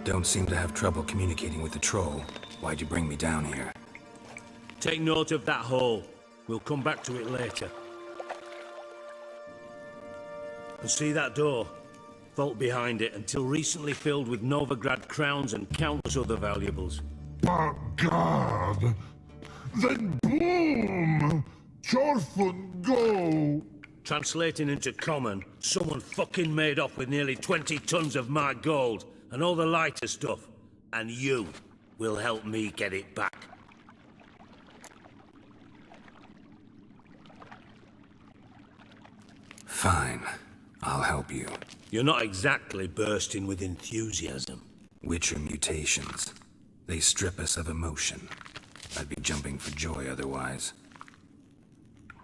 Don't seem to have trouble communicating with the troll. Why'd you bring me down here? Take note of that hole. We'll come back to it later. And see that door? Vault behind it, until recently filled with Novigrad crowns and countless other valuables. But God! Then boom! Chorfun go! Translating into common, someone fucking made off with nearly 20 tons of my gold, and all the lighter stuff. And you will help me get it back. Fine. I'll help you. You're not exactly bursting with enthusiasm. Witcher mutations. They strip us of emotion. I'd be jumping for joy otherwise.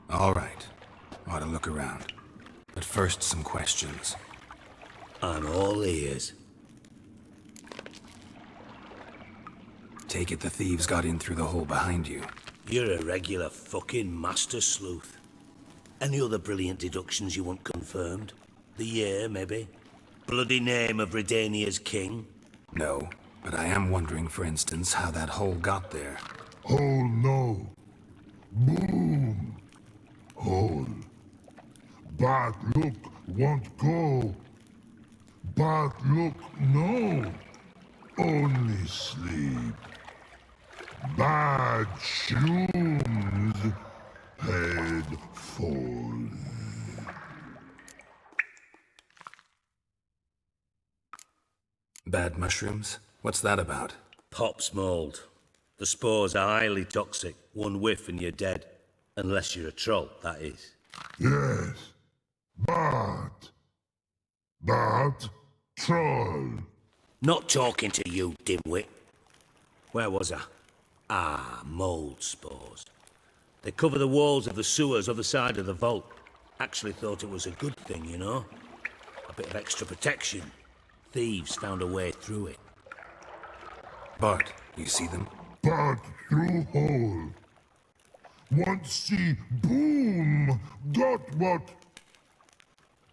All right. Ought to look around. But first, some questions. I'm all ears. Take it the thieves got in through the hole behind you. You're a regular fucking master sleuth. Any other brilliant deductions you want confirmed? The year, maybe? Bloody name of Redania's king? No, but I am wondering, for instance, how that hole got there. Hole no. Boom! Hole. Bad look won't go. Bad look no. Only sleep. Bad shoes. Head falls. Bad mushrooms? What's that about? Pop's mold. The spores are highly toxic. One whiff and you're dead. Unless you're a troll, that is. Yes. Bad. Bad troll. Not talking to you, dimwit. Where was I? Ah, mold spores. They cover the walls of the sewers other side of the vault. Actually thought it was a good thing, you know? A bit of extra protection. Thieves found a way through it. Bart, you see them? Bad through hole. Want see boom. Got what?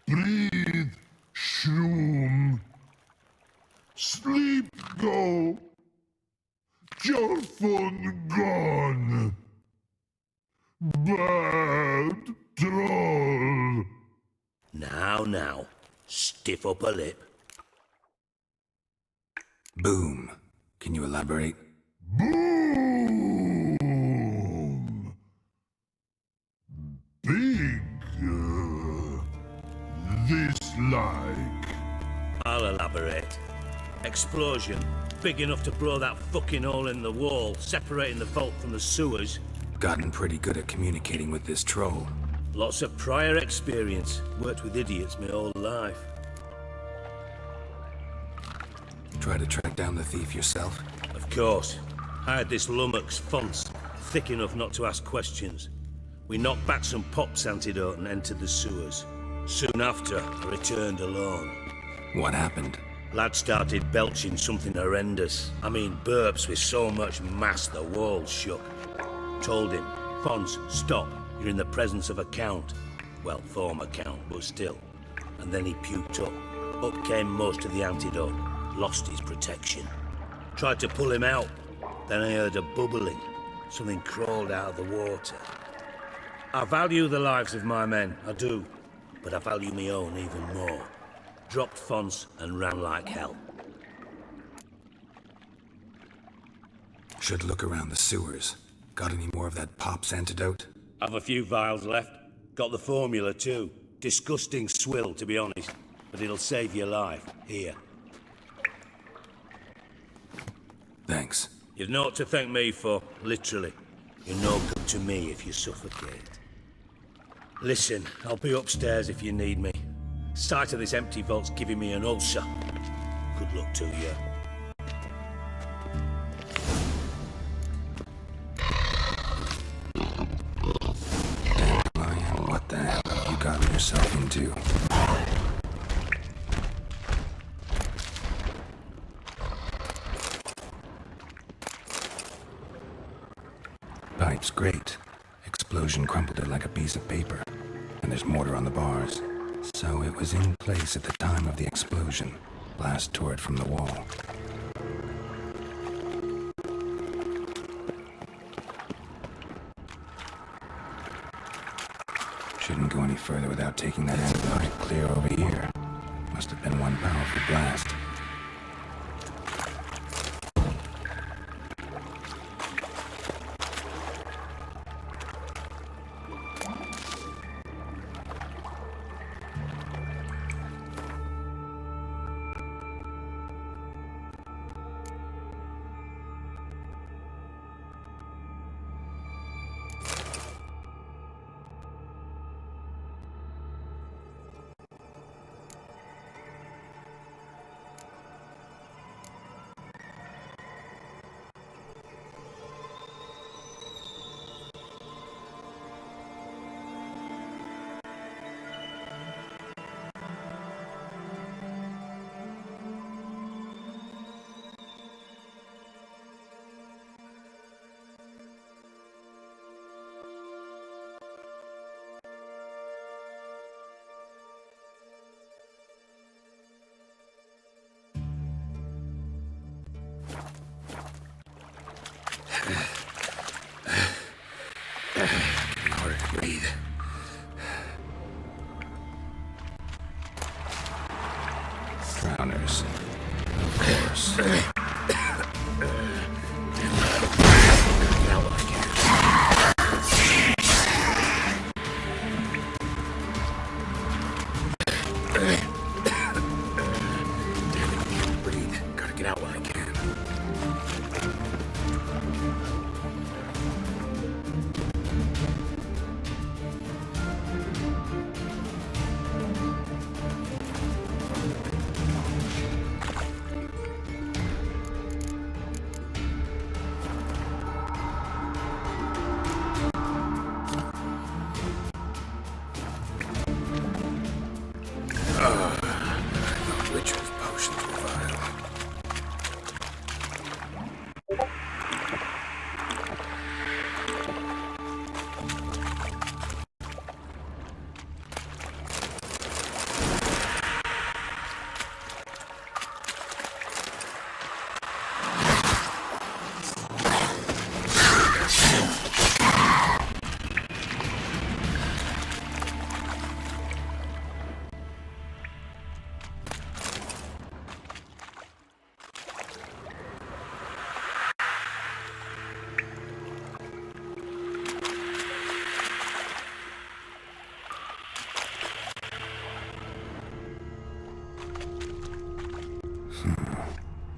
Breathe. Shroom. Sleep go. Your phone gone. Bad troll. Now. Stiff up a lip. Boom. Can you elaborate? Boom. Big. This like. I'll elaborate. Explosion. Big enough to blow that fucking hole in the wall, separating the vault from the sewers. Gotten pretty good at communicating with this troll. Lots of prior experience. Worked with idiots my whole life. Try to track down the thief yourself? Of course. I had this lummox Fonz, thick enough not to ask questions. We knocked back some Pop's antidote and entered the sewers. Soon after, I returned alone. What happened? Lad started belching something horrendous. I mean, burps with so much mass the walls shook. Told him, Fonz, stop. You're in the presence of a count. Well, former count, but still. And then he puked up. Up came most of the antidote. Lost his protection. Tried to pull him out. Then I heard a bubbling. Something crawled out of the water. I value the lives of my men, I do. But I value my own even more. Dropped Fonz and ran like hell. Should look around the sewers. Got any more of that Pop's antidote? I've a few vials left. Got the formula too. Disgusting swill, to be honest. But it'll save your life. Here. Thanks. You've naught to thank me for, literally. You're no good to me if you suffocate. Listen, I'll be upstairs if you need me. Sight of this empty vault's giving me an ulcer. Good luck to you. Lion, what the hell have you gotten yourself into? Pipe's great. Explosion crumpled it like a piece of paper. And there's mortar on the bars. So it was in place at the time of the explosion. Blast tore it from the wall. Shouldn't go any further without taking that end pipe clear over here. Must have been one powerful blast. In order to breathe. Drowners. Of course. Breathe. Gotta get out while I can. Rituals potions were vile.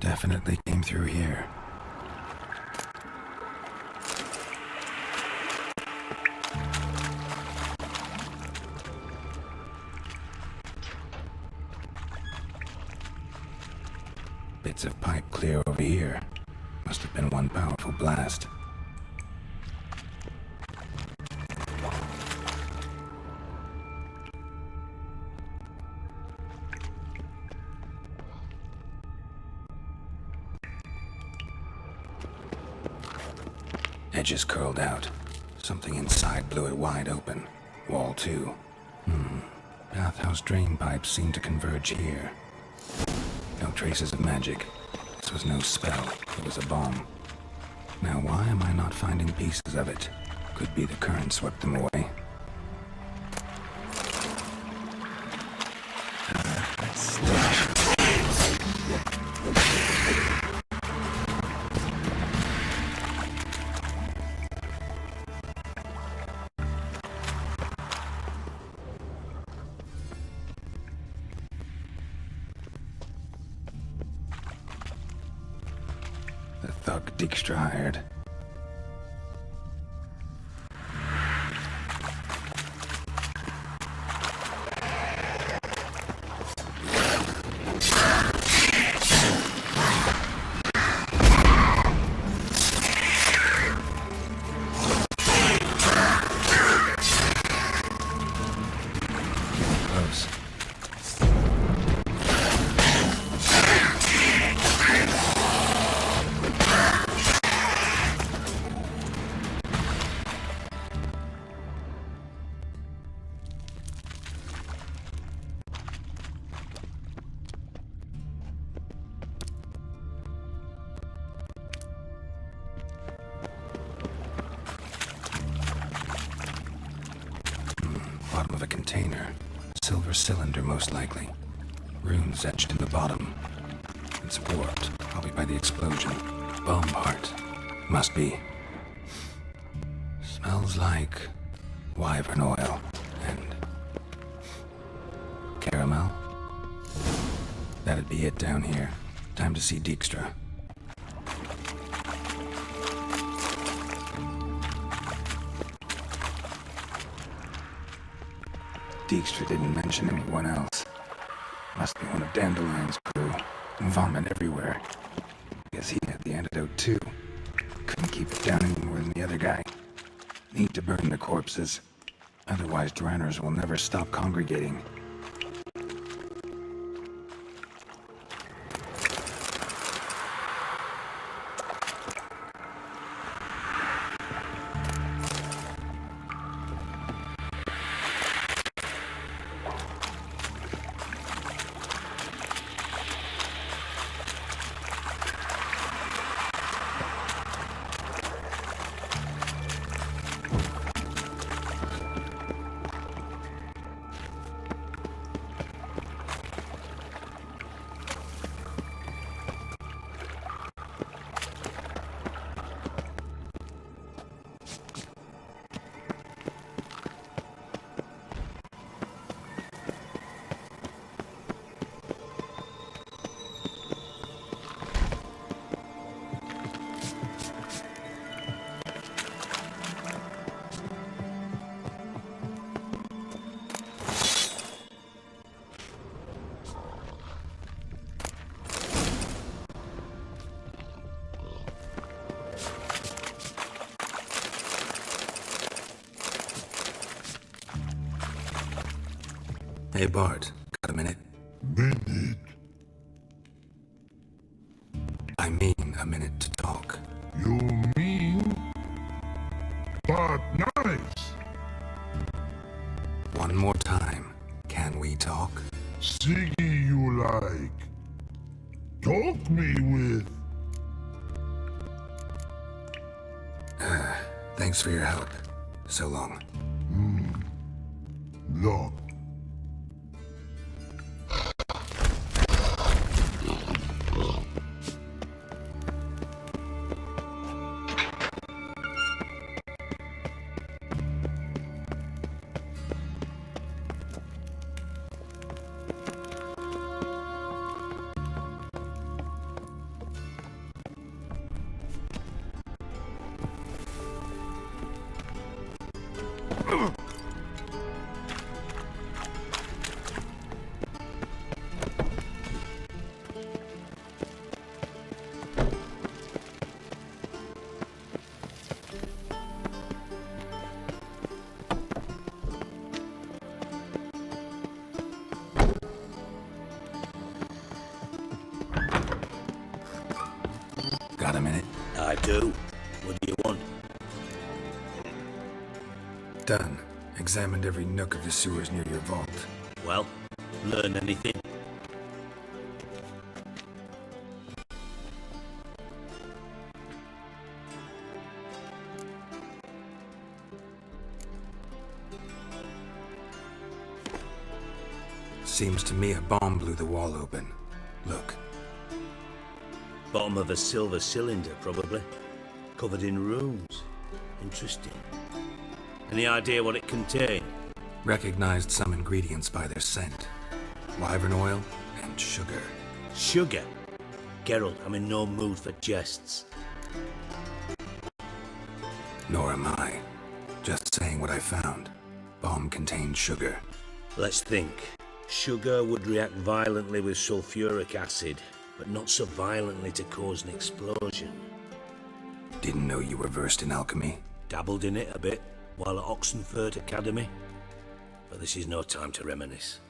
Definitely came through here. Bits of pipe clear over here. Must have been one powerful blast. Edges curled out. Something inside blew it wide open. Wall too. Bathhouse drain pipes seem to converge here. No traces of magic. This was no spell. It was a bomb. Now why am I not finding pieces of it? Could be the current swept them away. The thug Dijkstra hired. Close. a container. Silver cylinder, most likely. Runes etched in the bottom. It's warped, probably by the explosion. Bomb part. Must be. Smells like wyvern oil and caramel. That'd be it down here. Time to see Dijkstra. Dijkstra didn't mention anyone else. Must be one of Dandelion's crew. Vomit everywhere. Guess he had the antidote too. Couldn't keep it down any more than the other guy. Need to burn the corpses. Otherwise, drowners will never stop congregating. Hey Bart, got a minute? Minute. I mean a minute to talk. You mean? But nice. One more time. Can we talk? Siggy you like. Talk me with. Thanks for your help. So long. Look. Got a minute? I do. What do you want? Done. Examined every nook of the sewers near your vault. Well, learn anything? Seems to me a bomb blew the wall open. Look. Bottom of a silver cylinder, probably. Covered in runes. Interesting. Any idea what it contained? Recognized some ingredients by their scent. Wyvern oil and sugar. Sugar? Geralt, I'm in no mood for jests. Nor am I. Just saying what I found. Bomb contained sugar. Let's think. Sugar would react violently with sulfuric acid, but not so violently to cause an explosion. Didn't know you were versed in alchemy. Dabbled in it a bit while at Oxenford Academy. But this is no time to reminisce.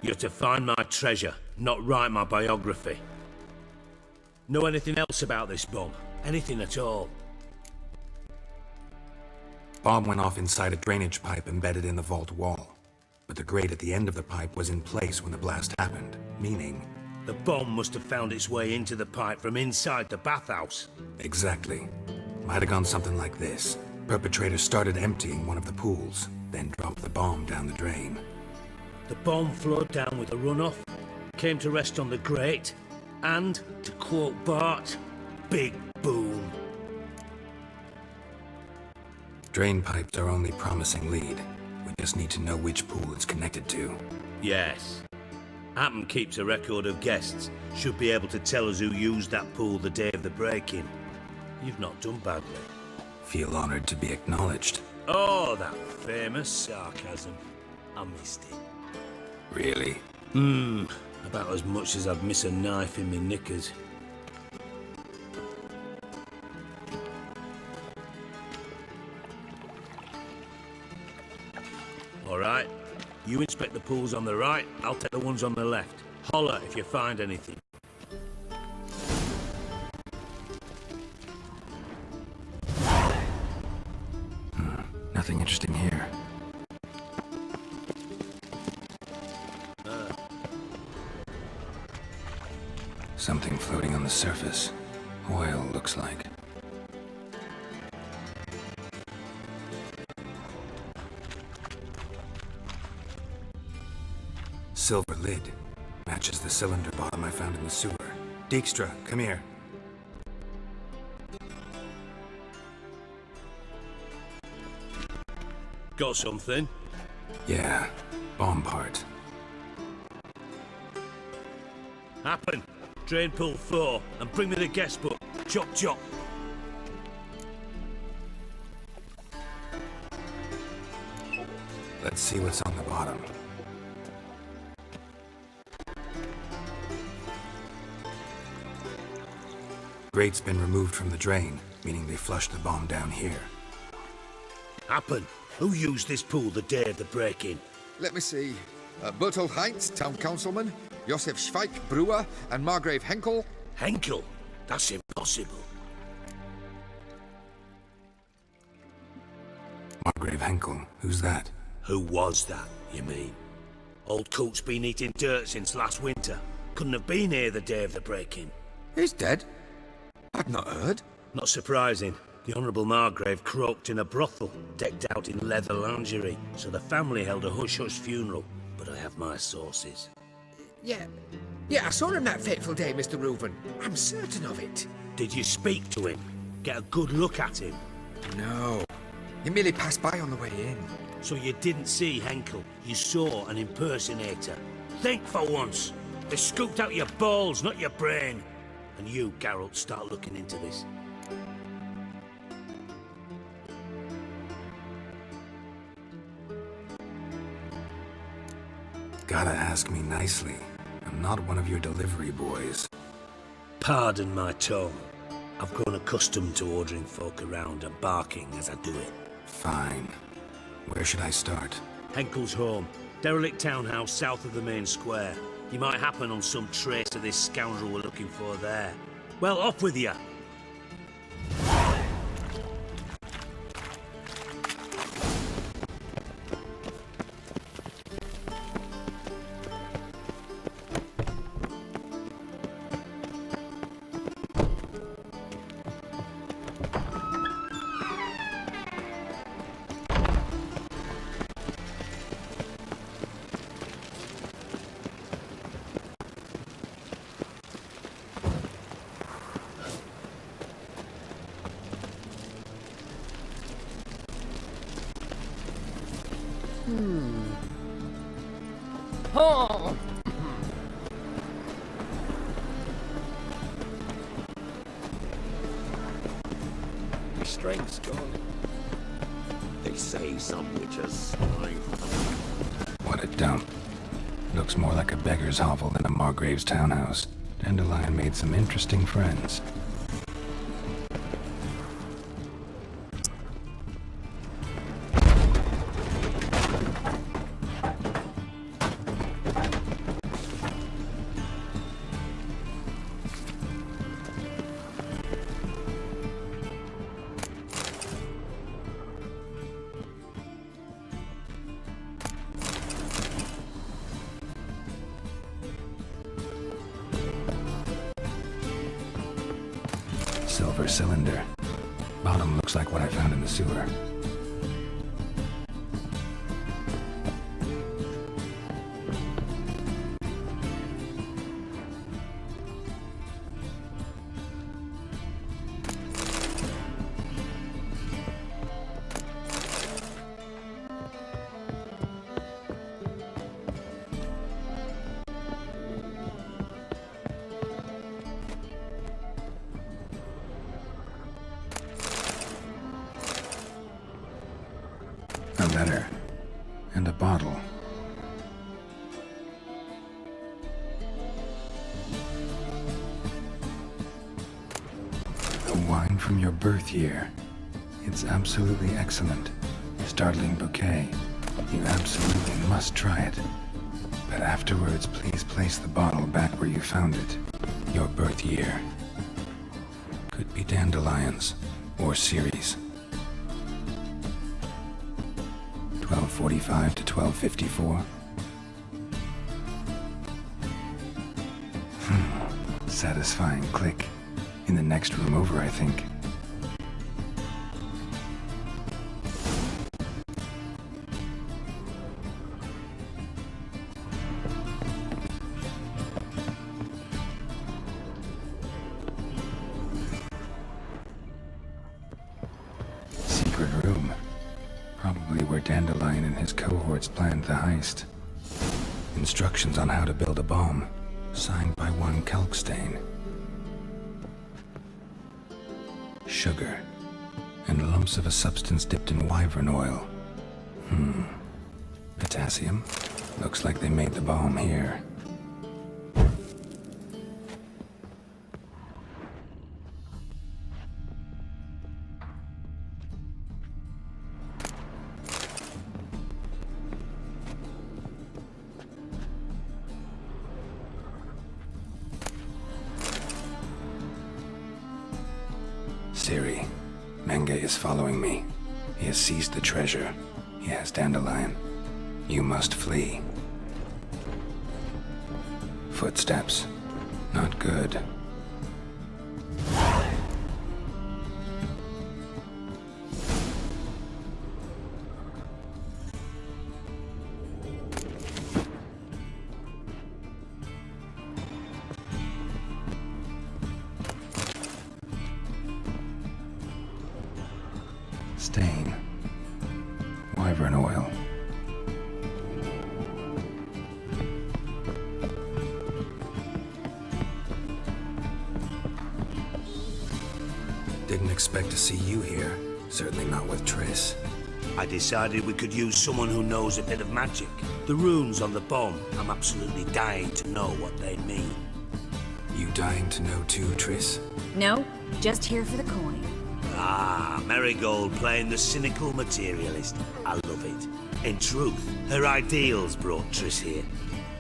You're to find my treasure, not write my biography. Know anything else about this bomb? Anything at all? Bomb went off inside a drainage pipe embedded in the vault wall. But the grate at the end of the pipe was in place when the blast happened, meaning... The bomb must have found its way into the pipe from inside the bathhouse. Exactly. Might have gone something like this. Perpetrators started emptying one of the pools, then dropped the bomb down the drain. The bomb flowed down with a runoff, came to rest on the grate, and, to quote Bart, big boom. Drain pipes are only promising lead. We just need to know which pool it's connected to. Yes. Hammond keeps a record of guests. Should be able to tell us who used that pool the day of the break-in. You've not done badly. Feel honored to be acknowledged. Oh, that famous sarcasm. I missed it. Really? About as much as I'd miss a knife in me knickers. All right. You inspect the pools on the right, I'll take the ones on the left. Holler if you find anything. Nothing interesting here. Something floating on the surface. Oil, looks like. Silver lid. Matches the cylinder bottom I found in the sewer. Dijkstra, come here. Got something? Yeah, bomb part. Happen. Drain pool 4, and bring me the guest book. Chop chop. Let's see what's on the bottom. Grate's been removed from the drain, meaning they flushed the bomb down here. Happen. Who used this pool the day of the break-in? Let me see. Bertolt Heinz, town councilman, Josef Schweik, brewer, and Margrave Henkel. Henkel? That's impossible. Margrave Henkel, who's that? Who was that, you mean? Old coot's been eating dirt since last winter. Couldn't have been here the day of the break-in. He's dead? I'd not heard. Not surprising. The Honourable Margrave croaked in a brothel, decked out in leather lingerie, so the family held a hush-hush funeral. But I have my sources. Yeah, I saw him that fateful day, Mr. Reuven. I'm certain of it. Did you speak to him? Get a good look at him? No. He merely passed by on the way in. So you didn't see Henkel, you saw an impersonator. Think for once. They scooped out your balls, not your brain. And you, Geralt, start looking into this. Gotta ask me nicely. I'm not one of your delivery boys. Pardon my tone. I've grown accustomed to ordering folk around and barking as I do it. Fine. Where should I start? Henkel's home. Derelict townhouse south of the main square. You might happen on some trace of this scoundrel we're looking for there. Well, off with you! Oh! My strength's gone. They say some witches. What a dump. Looks more like a beggar's hovel than a Margrave's townhouse. Dandelion made some interesting friends. Silver cylinder. Bottom looks like what I found in the sewer. letter. And a bottle. A wine from your birth year. It's absolutely excellent. Startling bouquet. You absolutely must try it. But afterwards, please place the bottle back where you found it. Your birth year. Could be dandelions or Ceres. 1245 to 1254. Satisfying click. In the next room over, I think. Secret room. Probably where Dandelion and his cohorts planned the heist. Instructions on how to build a bomb. Signed by one Kalkstain. Sugar. And lumps of a substance dipped in wyvern oil. Potassium. Looks like they made the bomb here. Siri, Menge is following me. He has seized the treasure. He has Dandelion. You must flee. Footsteps. Not good. Stain. Wyvern oil. Didn't expect to see you here. Certainly not with Triss. I decided we could use someone who knows a bit of magic. The runes on the bomb, I'm absolutely dying to know what they mean. You dying to know too, Triss? No, just here for the coin. Ah, Marigold playing the cynical materialist. I love it. In truth, her ideals brought Triss here.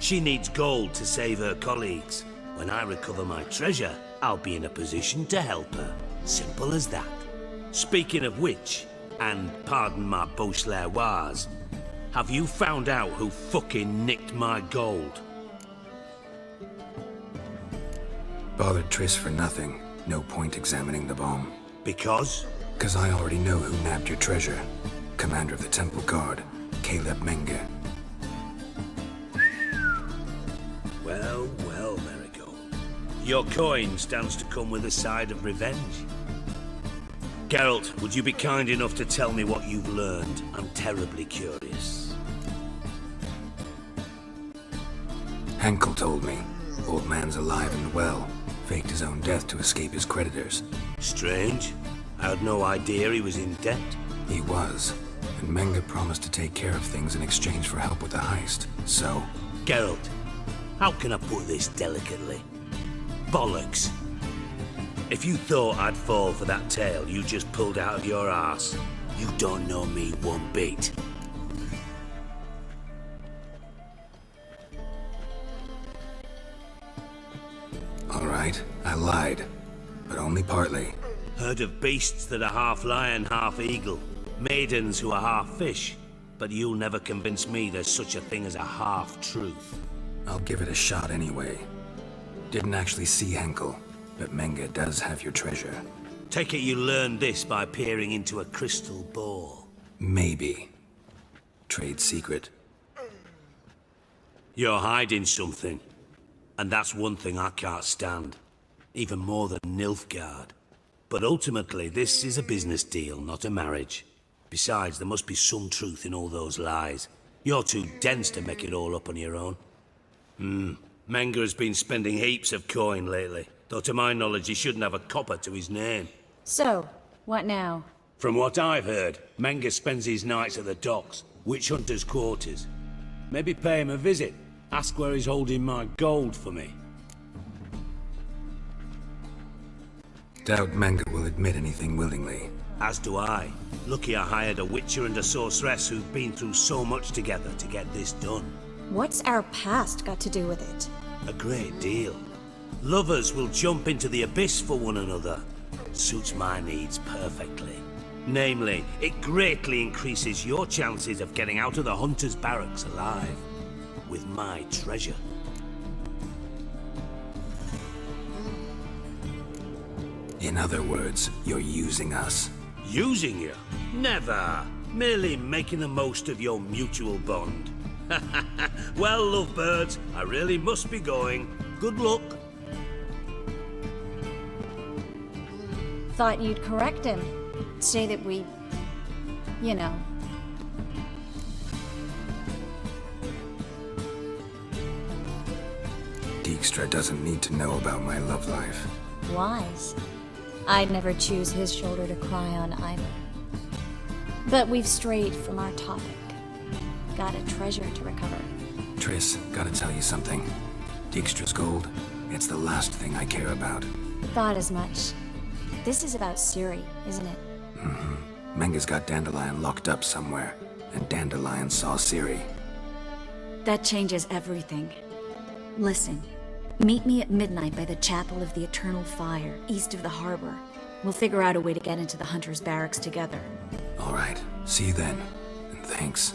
She needs gold to save her colleagues. When I recover my treasure, I'll be in a position to help her. Simple as that. Speaking of which, and pardon my Beauclervois, have you found out who fucking nicked my gold? Bothered Triss for nothing. No point examining the bomb. Because? 'Cause I already know who nabbed your treasure. Commander of the Temple Guard, Caleb Menge. Well, well, Marigold. Your coin stands to come with a side of revenge. Geralt, would you be kind enough to tell me what you've learned? I'm terribly curious. Henkel told me. Old man's alive and well. Faked his own death to escape his creditors. Strange. I had no idea he was in debt. He was. And Menge promised to take care of things in exchange for help with the heist. So... Geralt, how can I put this delicately? Bollocks. If you thought I'd fall for that tale you just pulled out of your arse, you don't know me one bit. All right, I lied. But only partly. Heard of beasts that are half lion, half eagle. Maidens who are half fish. But you'll never convince me there's such a thing as a half-truth. I'll give it a shot anyway. Didn't actually see Henkel, but Menge does have your treasure. Take it you learned this by peering into a crystal ball. Maybe. Trade secret. You're hiding something. And that's one thing I can't stand. Even more than Nilfgaard. But ultimately, this is a business deal, not a marriage. Besides, there must be some truth in all those lies. You're too dense to make it all up on your own. Menge has been spending heaps of coin lately. Though to my knowledge, he shouldn't have a copper to his name. So, what now? From what I've heard, Menga spends his nights at the docks, witch hunters' quarters. Maybe pay him a visit. Ask where he's holding my gold for me. Doubt Menga will admit anything willingly. As do I. Lucky I hired a witcher and a sorceress who've been through so much together to get this done. What's our past got to do with it? A great deal. Lovers will jump into the abyss for one another. Suits my needs perfectly. Namely, it greatly increases your chances of getting out of the hunter's barracks alive. With my treasure. In other words, you're using us. Using you? Never. Merely making the most of your mutual bond. Well, lovebirds, I really must be going. Good luck. Thought you'd correct him. Say that we... you know. Dijkstra doesn't need to know about my love life. Wise. I'd never choose his shoulder to cry on either. But we've strayed from our topic. Got a treasure to recover. Triss, gotta tell you something. Dijkstra's gold, it's the last thing I care about. Thought as much. This is about Ciri, isn't it? Mm-hmm. Menga's got Dandelion locked up somewhere, and Dandelion saw Ciri. That changes everything. Listen, meet me at midnight by the Chapel of the Eternal Fire, east of the harbor. We'll figure out a way to get into the Hunter's barracks together. All right, see you then, and thanks.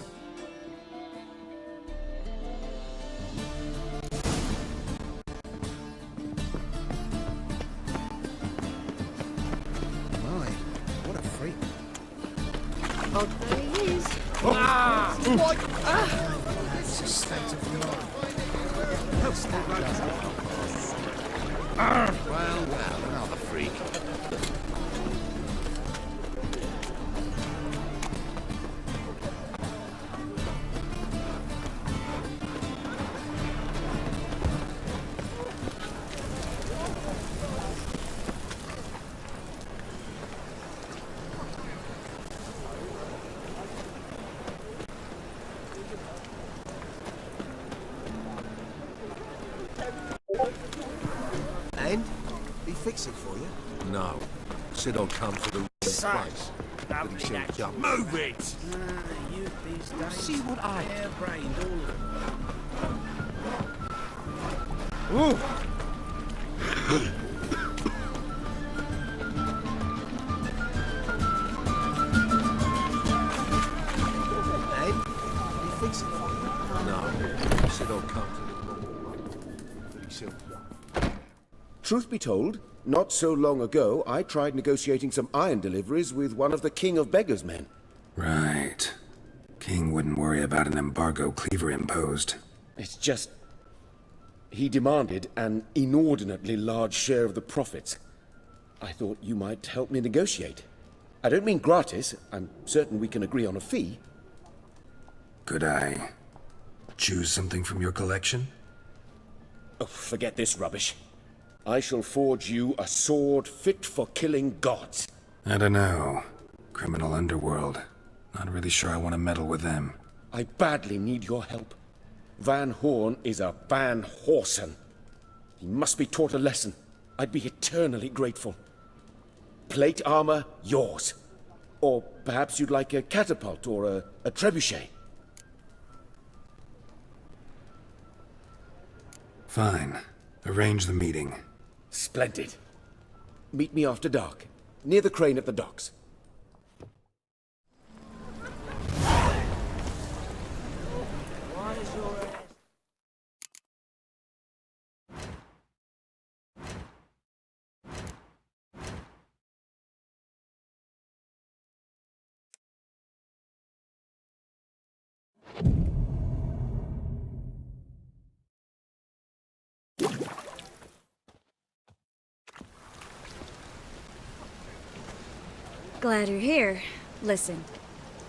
My, what a freak. Oh, there he is. What? It's a state of glory. Well, another freak. And? He fix it for you? No. Said I'll come to the place. But he said jump. Move it! Youth these days. See what I... Hair-brained, all of them. And? He fix it for you? No. Said I'll come to the But he said Truth be told, not so long ago, I tried negotiating some iron deliveries with one of the King of Beggars' men. Right. King wouldn't worry about an embargo Cleaver imposed. It's just... he demanded an inordinately large share of the profits. I thought you might help me negotiate. I don't mean gratis. I'm certain we can agree on a fee. Could I choose something from your collection? Oh, forget this rubbish. I shall forge you a sword fit for killing gods. I don't know. Criminal underworld. Not really sure I want to meddle with them. I badly need your help. Van Horn is a Van Horsen. He must be taught a lesson. I'd be eternally grateful. Plate armor, yours. Or perhaps you'd like a catapult or a trebuchet. Fine. Arrange the meeting. Splendid. Meet me after dark, near the crane at the docks. Glad you're here. Listen,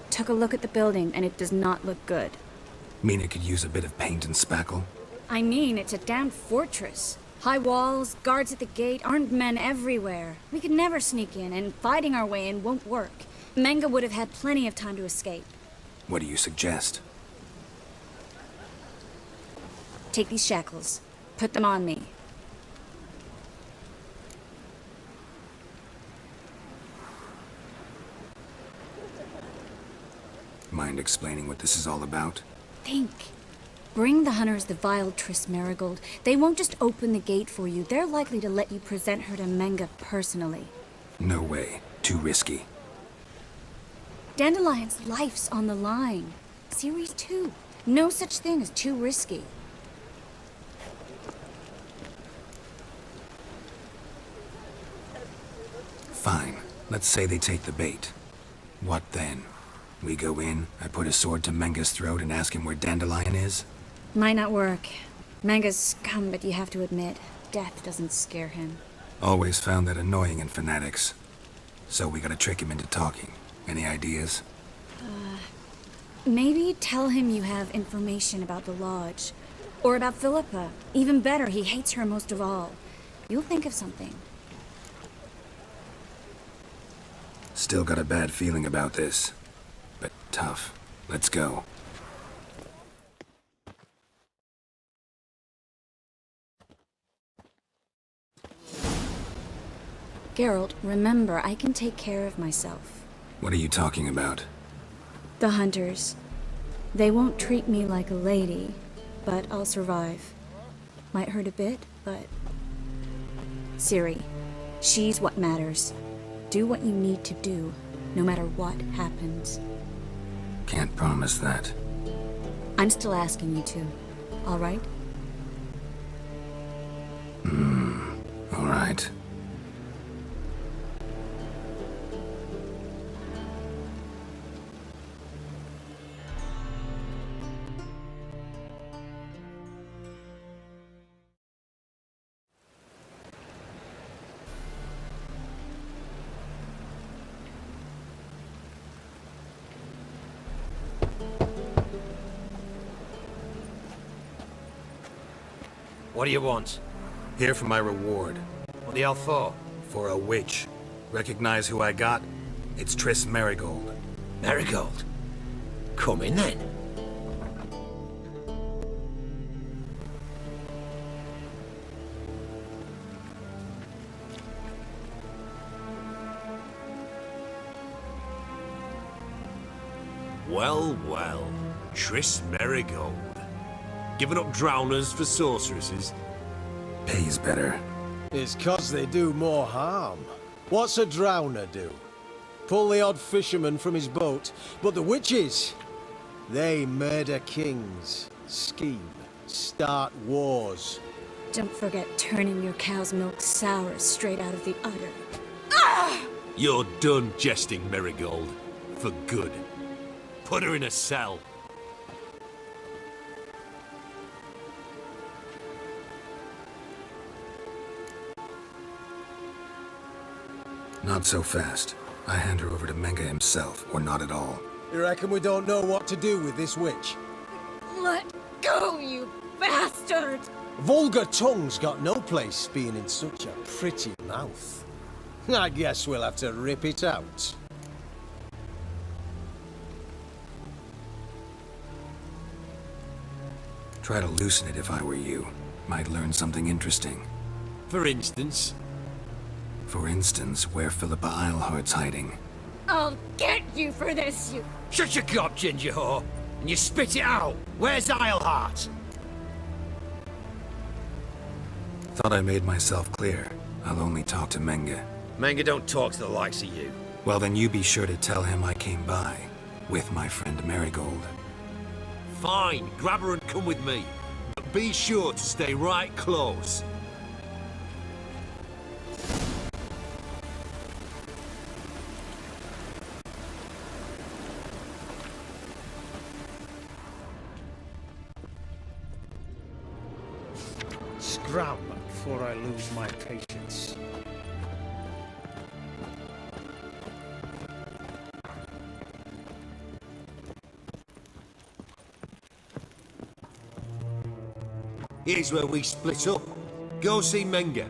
took a look at the building and it does not look good. Mean it could use a bit of paint and spackle? I mean, it's a downed fortress. High walls, guards at the gate, armed men everywhere. We could never sneak in, and fighting our way in won't work. Menga would have had plenty of time to escape. What do you suggest? Take these shackles. Put them on me. Mind explaining what this is all about? Think. Bring the hunters the vile Triss Marigold. They won't just open the gate for you. They're likely to let you present her to Menga personally. No way. Too risky. Dandelion's life's on the line. Series 2. No such thing as too risky. Fine. Let's say they take the bait. What then? We go in, I put a sword to Menga's throat and ask him where Dandelion is? Might not work. Menga's scum, but you have to admit, death doesn't scare him. Always found that annoying in fanatics. So we gotta trick him into talking. Any ideas? Maybe tell him you have information about the Lodge. Or about Philippa. Even better, he hates her most of all. You'll think of something. Still got a bad feeling about this. But tough. Let's go. Geralt, remember, I can take care of myself. What are you talking about? The hunters. They won't treat me like a lady, but I'll survive. Might hurt a bit, but... Ciri, she's what matters. Do what you need to do, no matter what happens. Can't promise that. I'm still asking you to, all right? All right. What do you want? Here for my reward. What the hell for? For a witch. Recognize who I got? It's Triss Marigold. Marigold? Come in then. Well, well. Triss Marigold. Giving up drowners for sorceresses? Pays better. It's 'cause they do more harm. What's a drowner do? Pull the odd fisherman from his boat, but the witches, they murder kings, scheme, start wars. Don't forget turning your cow's milk sour straight out of the udder. You're done jesting, Marigold. For good. Put her in a cell. Not so fast. I hand her over to Menga himself, or not at all. You reckon we don't know what to do with this witch? Let go, you bastard! Vulgar tongue's got no place being in such a pretty mouth. I guess we'll have to rip it out. Try to loosen it if I were you. Might learn something interesting. For instance? For instance, where Philippa Eilhart's hiding. I'll get you for this, you... Shut your gob, ginger whore, and you spit it out. Where's Eilhart? Thought I made myself clear. I'll only talk to Menga. Menga don't talk to the likes of you. Well, then you be sure to tell him I came by. With my friend Marigold. Fine, grab her and come with me. But be sure to stay right close. Scram before I lose my patience. Here's where we split up. Go see Menga.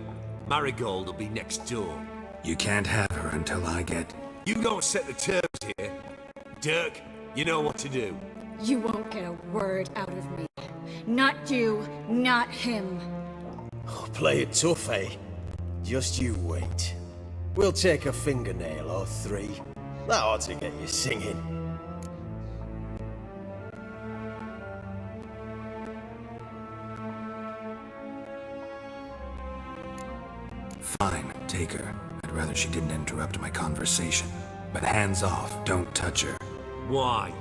Marigold will be next door. You can't have her until I get... You don't set the terms, here. Dirk, you know what to do. You won't get a word out of me. Not you, not him. Oh, play it tough, eh? Just you wait. We'll take a fingernail or three. That ought to get you singing. Fine, take her. I'd rather she didn't interrupt my conversation. But hands off, don't touch her. Why?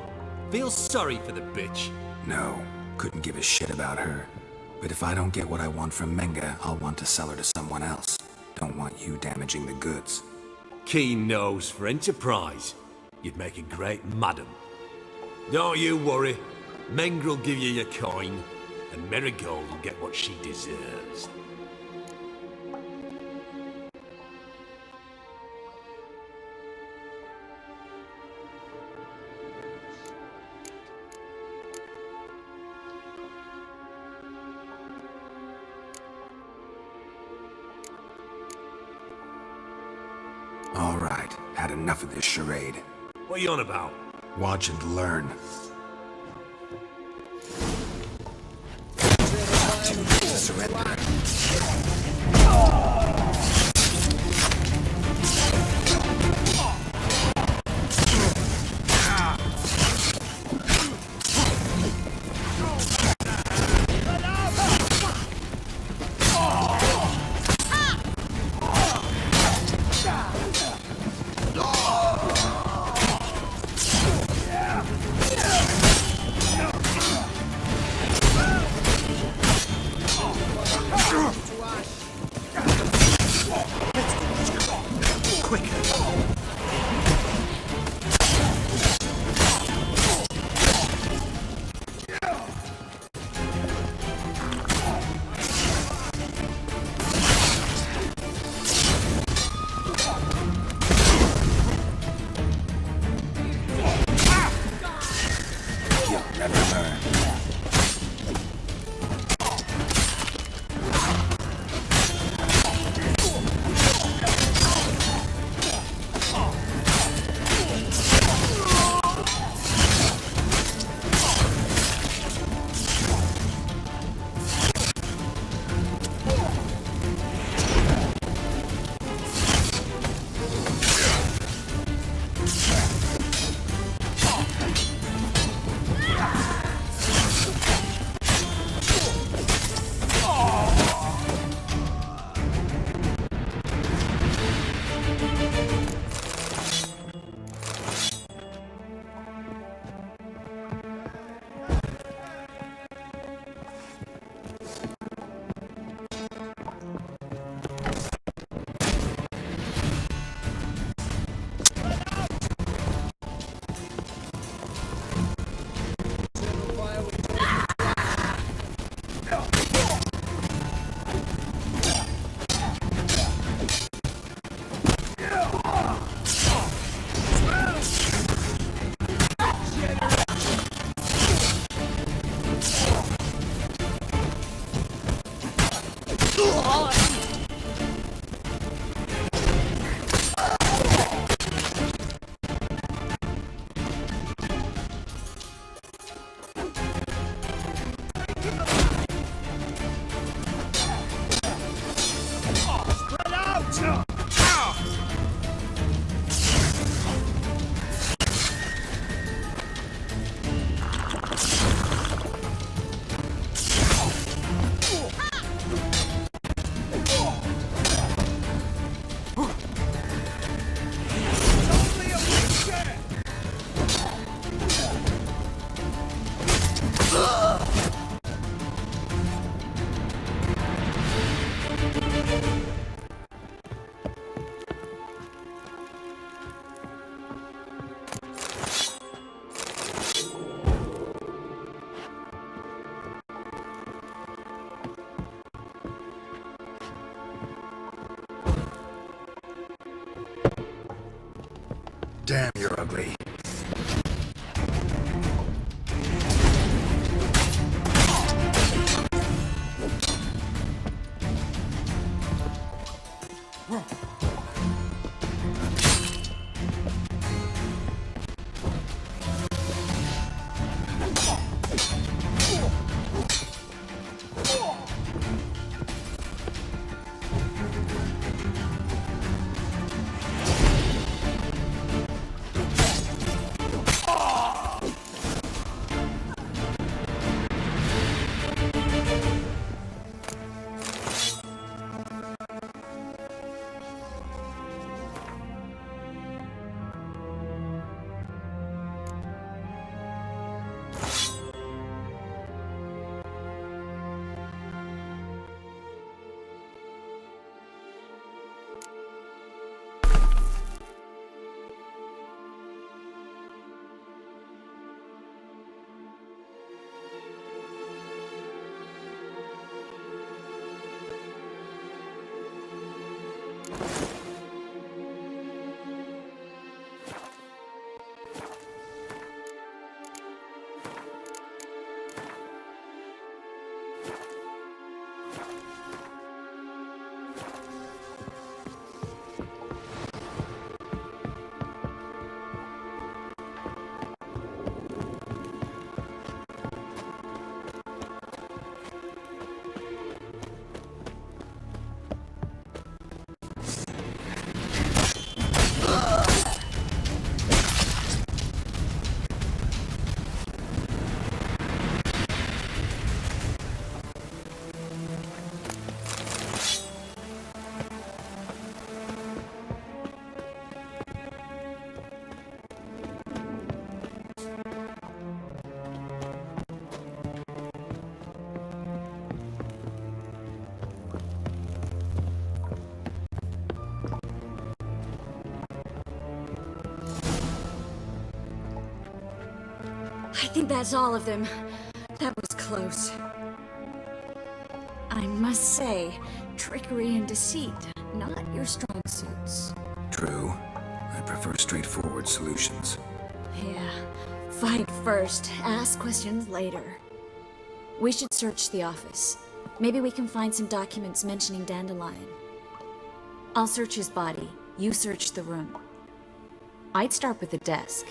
Feel sorry for the bitch? No, couldn't give a shit about her. But if I don't get what I want from Menga, I'll want to sell her to someone else. Don't want you damaging the goods. Keen nose for enterprise. You'd make a great madam. Don't you worry. Mengr'll give you your coin, and Marigold will get what she deserves. All right, had enough of this charade. What are you on about? Watch and learn. Too late to surrender. Damn, you're ugly. I think that's all of them. That was close. I must say, trickery and deceit, not your strong suits. True. I prefer straightforward solutions. Yeah. Fight first, ask questions later. We should search the office. Maybe we can find some documents mentioning Dandelion. I'll search his body. You search the room. I'd start with the desk.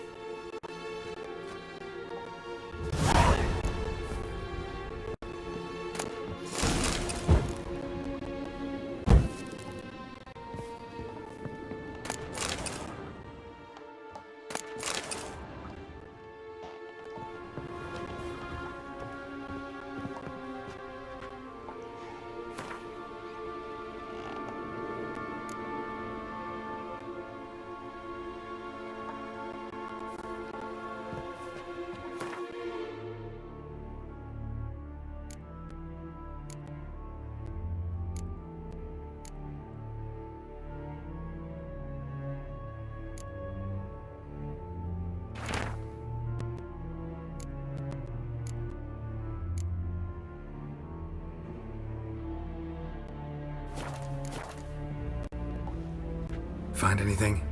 Find anything?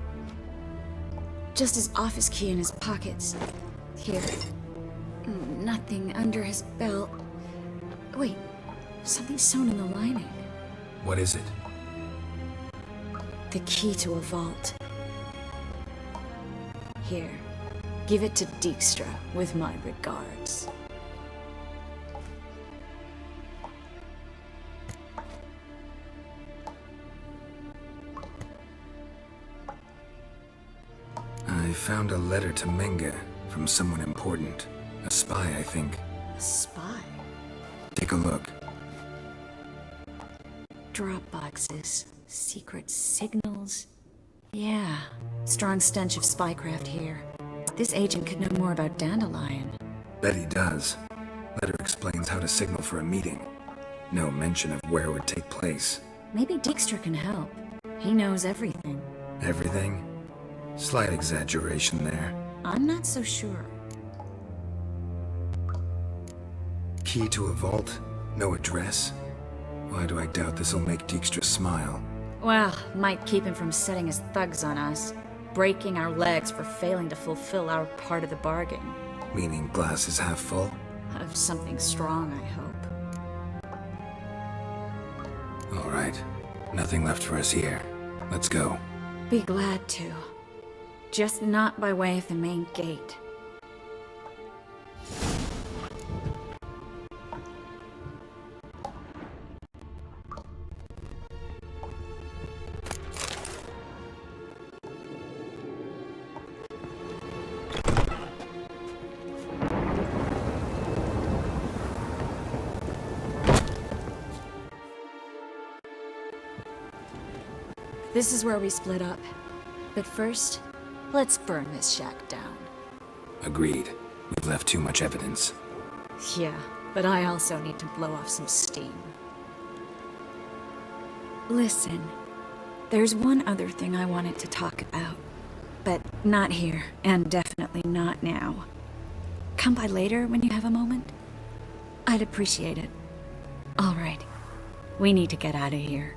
Just his office key in his pockets. Here. Nothing under his belt. Wait, something sewn in the lining. What is it? The key to a vault. Here. Give it to Dijkstra with my regards. I found a letter to Menga from someone important. A spy, I think. A spy? Take a look. Drop boxes, secret signals. Yeah, strong stench of spycraft here. This agent could know more about Dandelion. Bet he does. Letter explains how to signal for a meeting. No mention of where it would take place. Maybe Dijkstra can help. He knows everything. Everything? Slight exaggeration there. I'm not so sure. Key to a vault? No address? Why do I doubt this'll make Dijkstra smile? Well, might keep him from setting his thugs on us. Breaking our legs for failing to fulfill our part of the bargain. Meaning glass is half full? Of something strong, I hope. All right. Nothing left for us here. Let's go. Be glad to. Just not by way of the main gate. This is where we split up. But first, let's burn this shack down. Agreed. We've left too much evidence. Yeah, but I also need to blow off some steam. Listen, there's one other thing I wanted to talk about. But not here, and definitely not now. Come by later when you have a moment? I'd appreciate it. All right. We need to get out of here.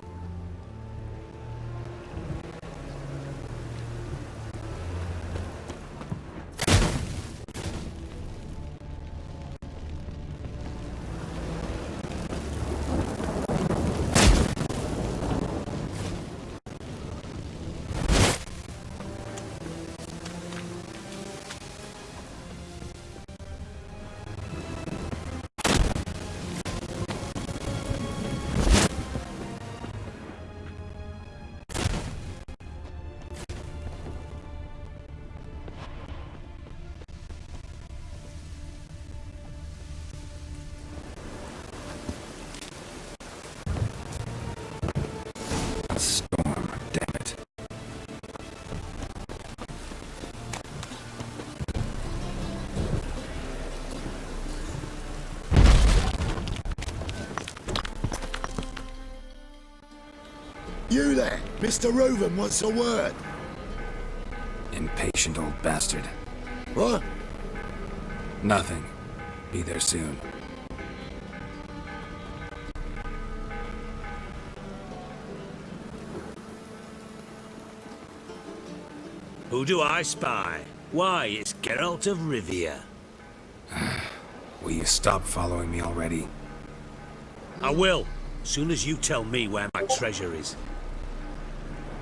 Storm, damn it. You there! Mr. Roven wants a word. Impatient old bastard. What? Nothing. Be there soon. Who do I spy? Why, it's Geralt of Rivia. Will you stop following me already? I will, soon as you tell me where my treasure is.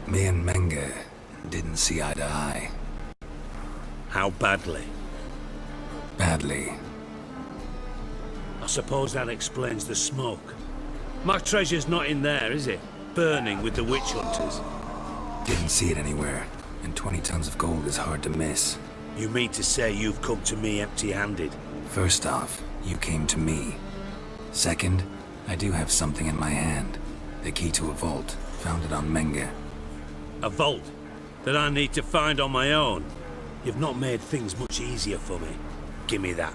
Me and Menge didn't see eye to eye. How badly? Badly. I suppose that explains the smoke. My treasure's not in there, is it? Burning with the witch hunters. Didn't see it anywhere, and 20 tons of gold is hard to miss. You mean to say you've come to me empty-handed? First off, you came to me. Second, I do have something in my hand. The key to a vault, founded on Menge. A vault that I need to find on my own? You've not made things much easier for me. Give me that.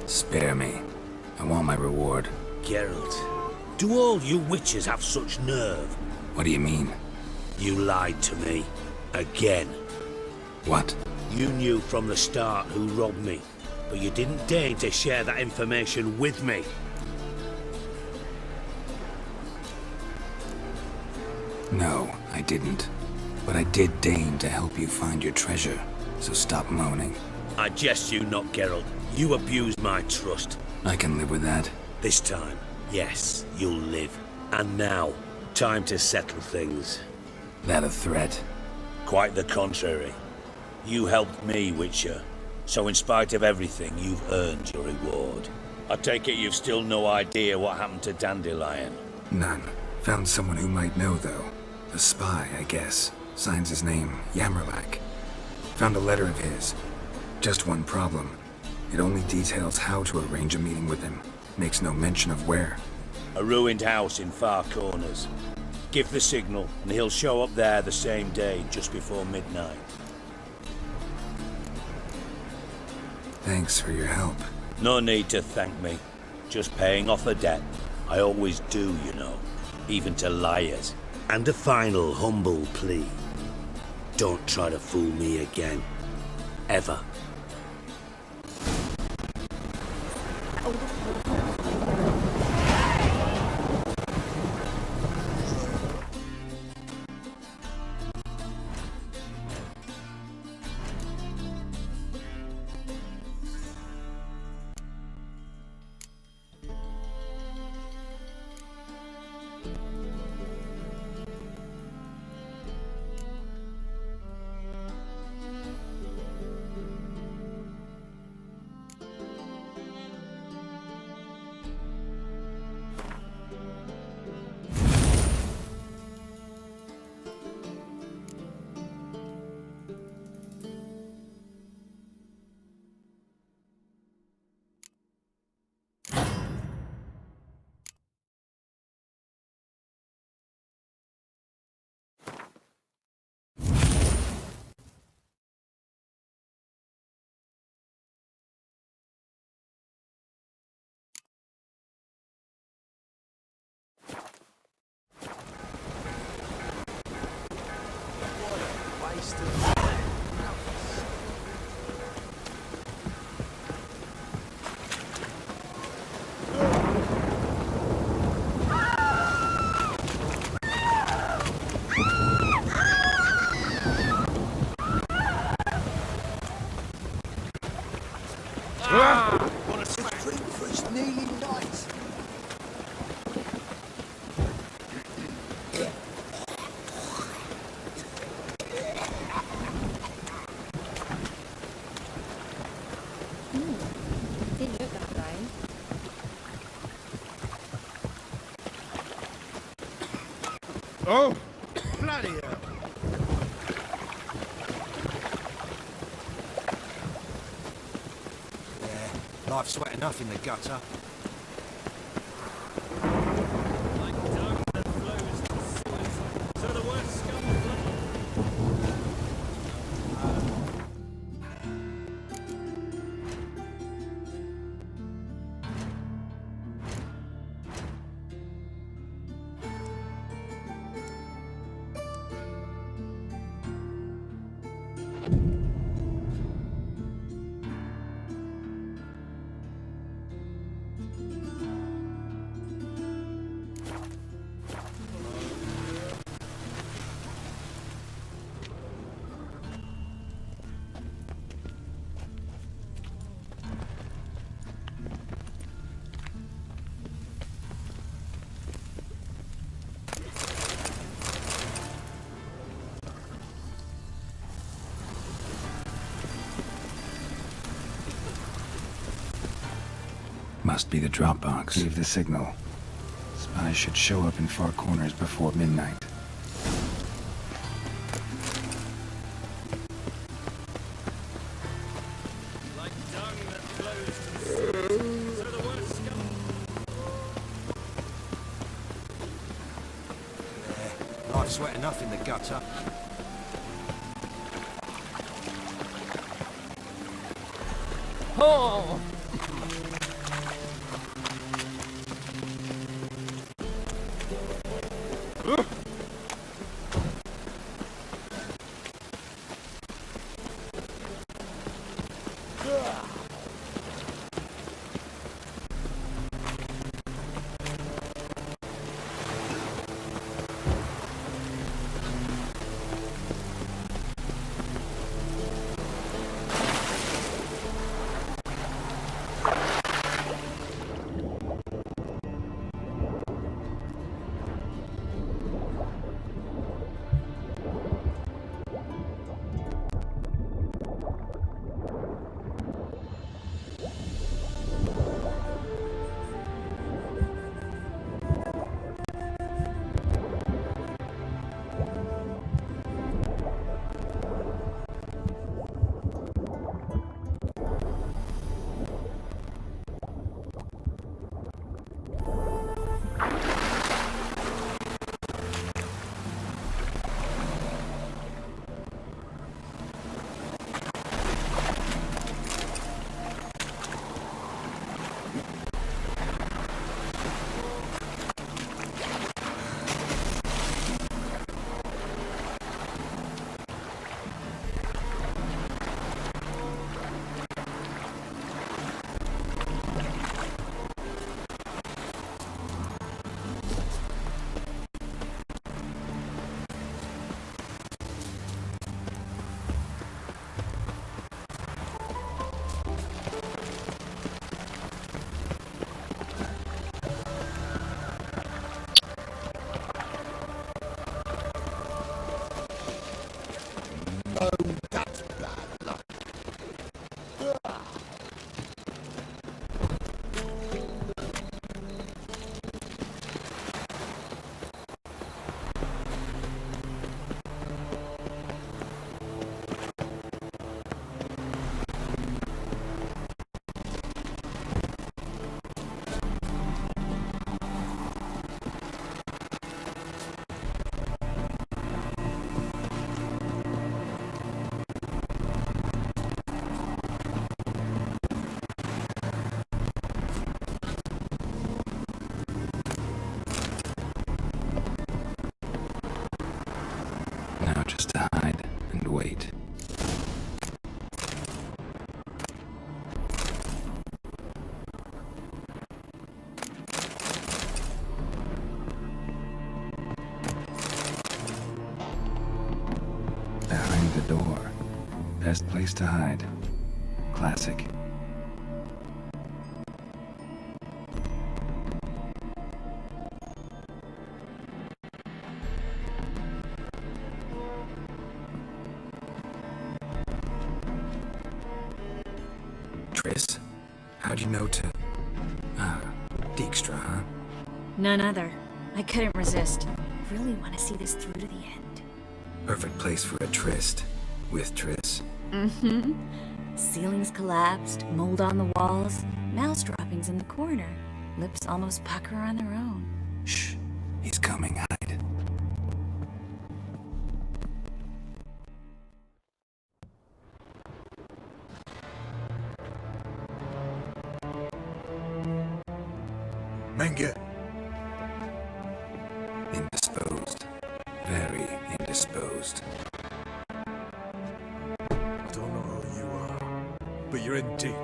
Spare me. I want my reward. Geralt, do all you witches have such nerve? What do you mean? You lied to me. Again. What? You knew from the start who robbed me, but you didn't deign to share that information with me. No, I didn't. But I did deign to help you find your treasure, so stop moaning. I jest you not, Geralt. You abused my trust. I can live with that. This time, yes, you'll live. And now, time to settle things. That a threat? Quite the contrary. You helped me, Witcher. So in spite of everything, you've earned your reward. I take it you've still no idea what happened to Dandelion? None. Found someone who might know, though. A spy, I guess. Signs his name, Yamerlak. Found a letter of his. Just one problem. It only details how to arrange a meeting with him. Makes no mention of where. A ruined house in Far Corners. Give the signal, and he'll show up there the same day, just before midnight. Thanks for your help. No need to thank me. Just paying off a debt. I always do, you know. Even to liars. And a final humble plea. Don't try to fool me again. Ever. Oh, bloody hell. Yeah, life's wet enough in the gutter. Must be the drop box. Gave the signal. Spies should show up in far corners before midnight. I've sweat enough in the gutter. Oh! Now just to hide and wait. Behind the door. Best place to hide. Classic. Triss? How'd you know to... Dijkstra, huh? None other. I couldn't resist. Really want to see this through to the end. Perfect place for a tryst. With Triss. Mm-hmm. Ceilings collapsed, mold on the walls, mouse droppings in the corner. Lips almost pucker on their own. Shh. He's coming. Hide. Menge. Indisposed. Very indisposed. I don't know who you are, but you're in deep.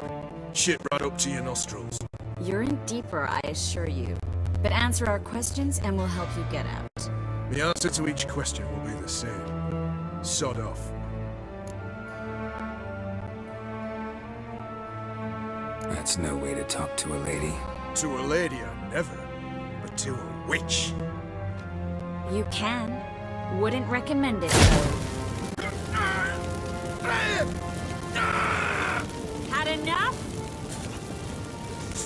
Shit right up to your nostrils. You're in deeper, I assure you. But answer our questions and we'll help you get out. The answer to each question will be the same. Sod off. That's no way to talk to a lady. To a lady, I never. But to a witch. You can. Wouldn't recommend it, though. Had enough?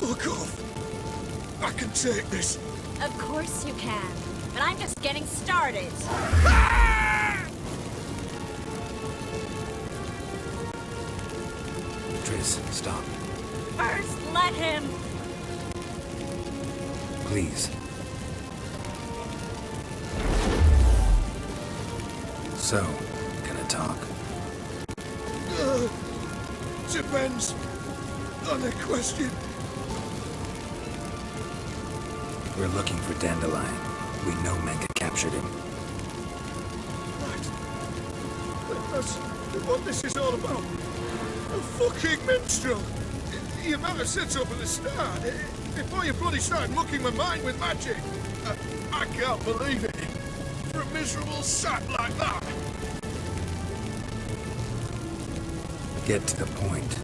Fuck off. I can take this. Of course you can, but I'm just getting started. Triss, stop. First, let him. Please. So, gonna talk? Depends on the question. We're looking for Dandelion. We know Menga captured him. Right. That's what this is all about. A fucking minstrel. You might have said so from the start. Before you bloody started mucking my mind with magic. I can't believe it. For a miserable sap like that. Get to the point.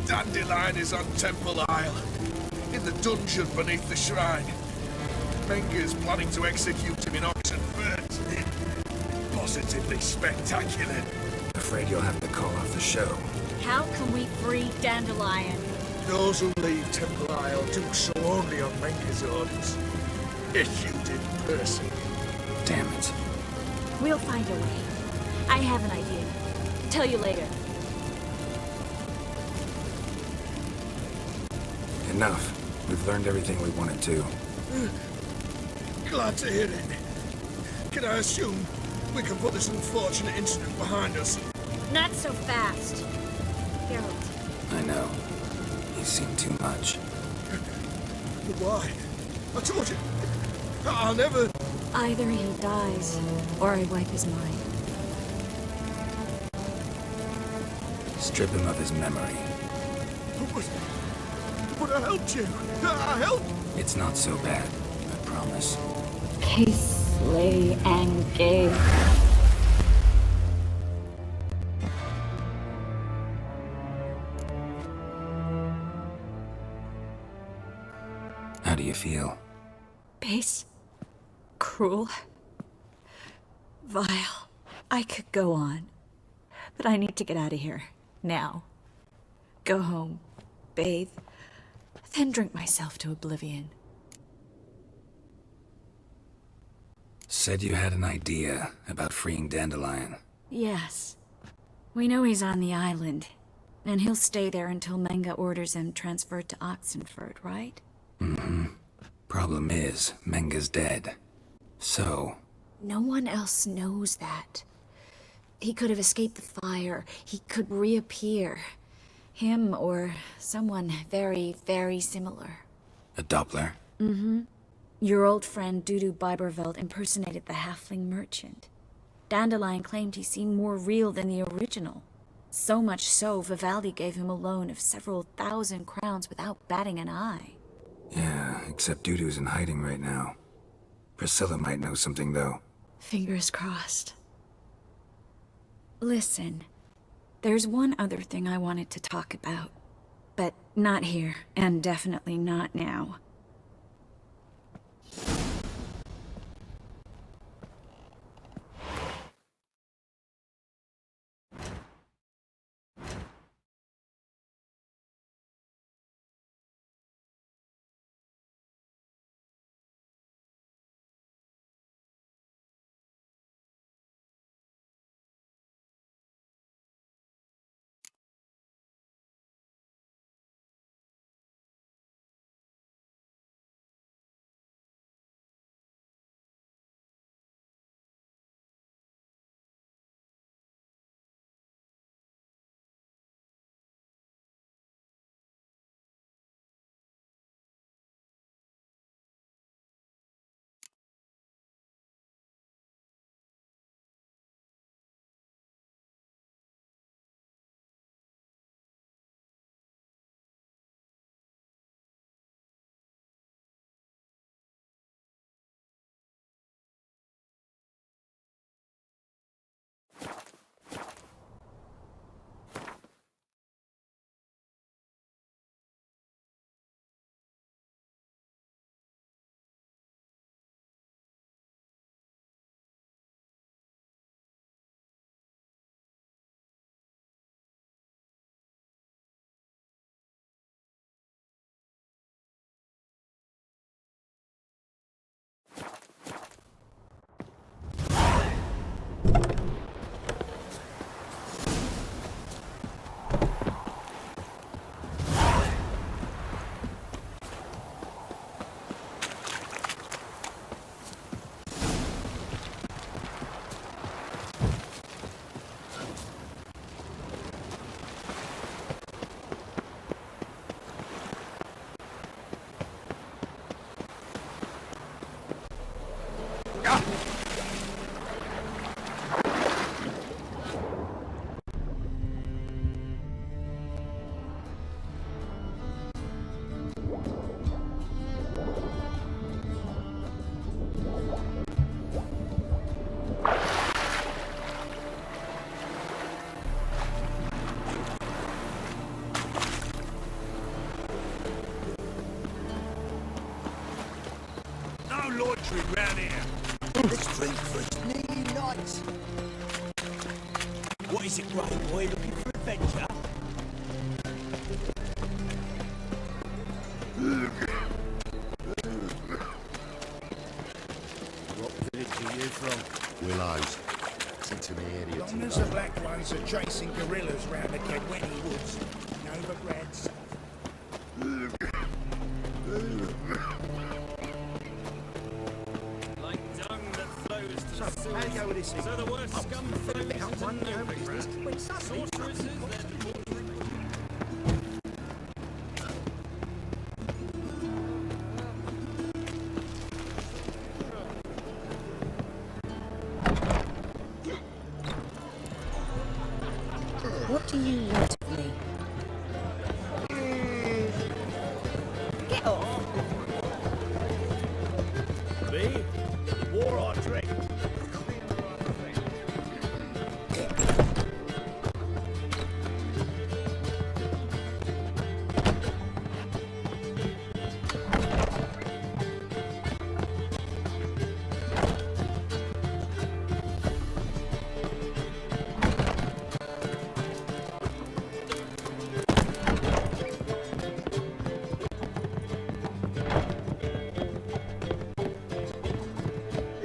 Dandelion is on Temple Isle, in the dungeon beneath the shrine. Menga's planning to execute him in oxen first. Positively spectacular. Afraid you'll have to call off the show. How can we free Dandelion? Those who leave Temple Isle do so only on Menga's orders. Issued in person. Damn it. We'll find a way. I have an idea. Tell you later. Enough. We've learned everything we wanted to. Glad to hear it. Can I assume we can put this unfortunate incident behind us? Not so fast. Geralt. I know. He's seen too much. But why? I told you. I'll never... Either he dies, or I wipe his mind. Strip him of his memory. But I helped you. I helped. It's not so bad, I promise. Casely and Gay. How do you feel? Base. Cruel. Vile. I could go on. But I need to get out of here. Now. Go home. Bathe. Then drink myself to oblivion. Said you had an idea about freeing Dandelion. Yes. We know he's on the island. And he'll stay there until Menga orders him transferred to Oxenford, right? Mm-hmm. Problem is, Menga's dead. So... No one else knows that. He could have escaped the fire. He could reappear. Him or someone very, very similar. A Doppler? Mm-hmm. Your old friend Dudu Biberveld impersonated the halfling merchant. Dandelion claimed he seemed more real than the original. So much so, Vivaldi gave him a loan of several thousand crowns without batting an eye. Yeah, except Dudu's in hiding right now. Priscilla might know something, though. Fingers crossed. Listen, there's one other thing I wanted to talk about. But not here, and definitely not now. No loitering round here. Let's drink for it's nearly night. What is it, Grey Boy? Looking for adventure? What village are you from? Willows. It's into the area. Long as the Black Ones are chasing gorillas round the Kedwenny woods. Novigrads. Like dung that flows to the sewers. So the worst scum flows to Novigrad. Sorceresses then What do you want of me? Get off! Me? War or drink?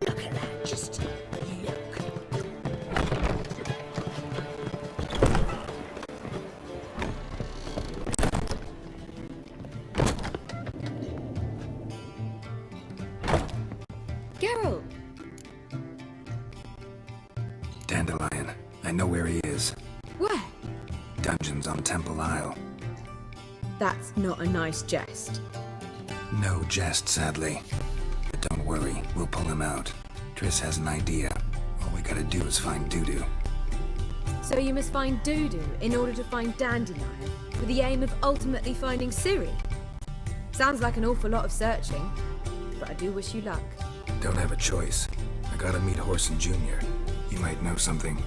Look at that, just look. Geralt! Dandelion. I know where he is. Where? Dungeons on Temple Isle. That's not a nice jest. No jest, sadly. But don't worry, we'll pull him out. Triss has an idea. All we gotta do is find Dudu. So you must find Dudu in order to find Dandelion, with the aim of ultimately finding Ciri. Sounds like an awful lot of searching, but I do wish you luck. Don't have a choice. I gotta meet Horson Jr. He might know something.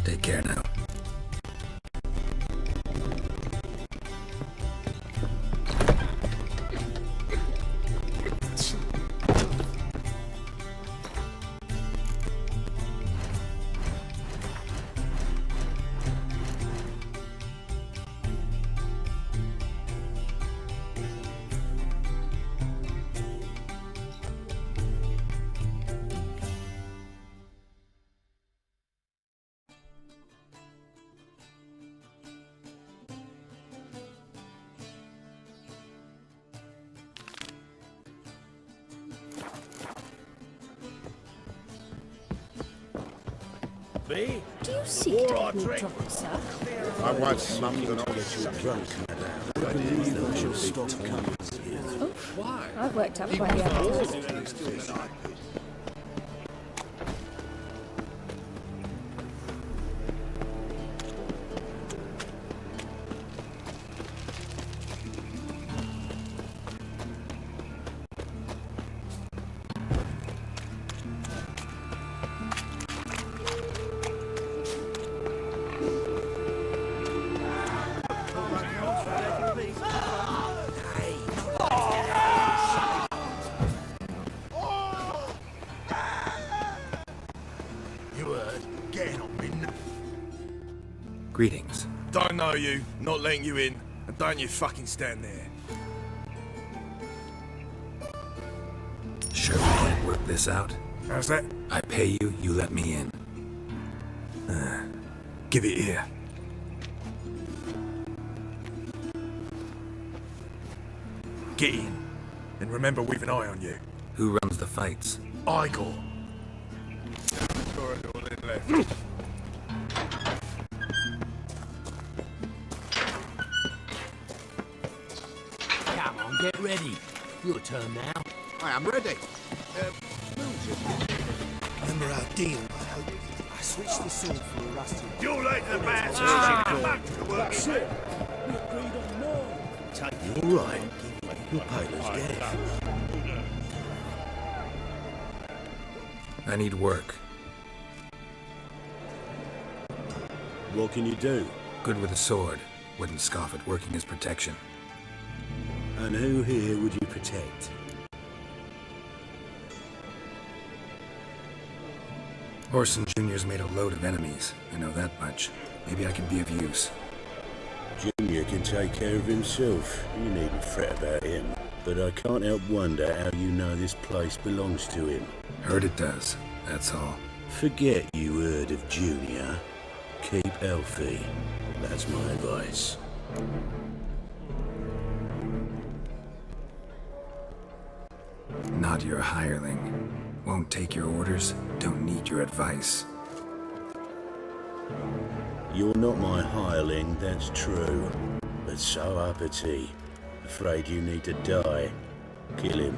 Take care now. Me? Do you seek War to or have me drink? drop, sir? My wife's mum's an old Why? I've worked out quite the opposite. You heard? Getting on me. Greetings. Don't know you, not letting you in, and don't you fucking stand there. Sure we can't work this out? How's that? I pay you, you let me in. Give it here. Get in. And remember, we've an eye on you. Who runs the fights? Igor. Corridor then left. Come on, get ready. Your turn now. I am ready. Remember our deal, I hope. I switched the sword for a rusty. You're late to the bathhouse. Back to work. That's it. We agreed on more. Take you all right. Your payment's dead. I need work. What can you do? Good with a sword. Wouldn't scoff at working as protection. And who here would you protect? Orson Jr.'s made a load of enemies. I know that much. Maybe I can be of use. Junior can take care of himself. You needn't fret about him. But I can't help wonder how you know this place belongs to him. Heard it does, that's all. Forget you heard of Junior. Keep healthy. That's my advice. Not your hireling. Won't take your orders, don't need your advice. You're not my hireling, that's true. But so uppity. Afraid you need to die. Kill him.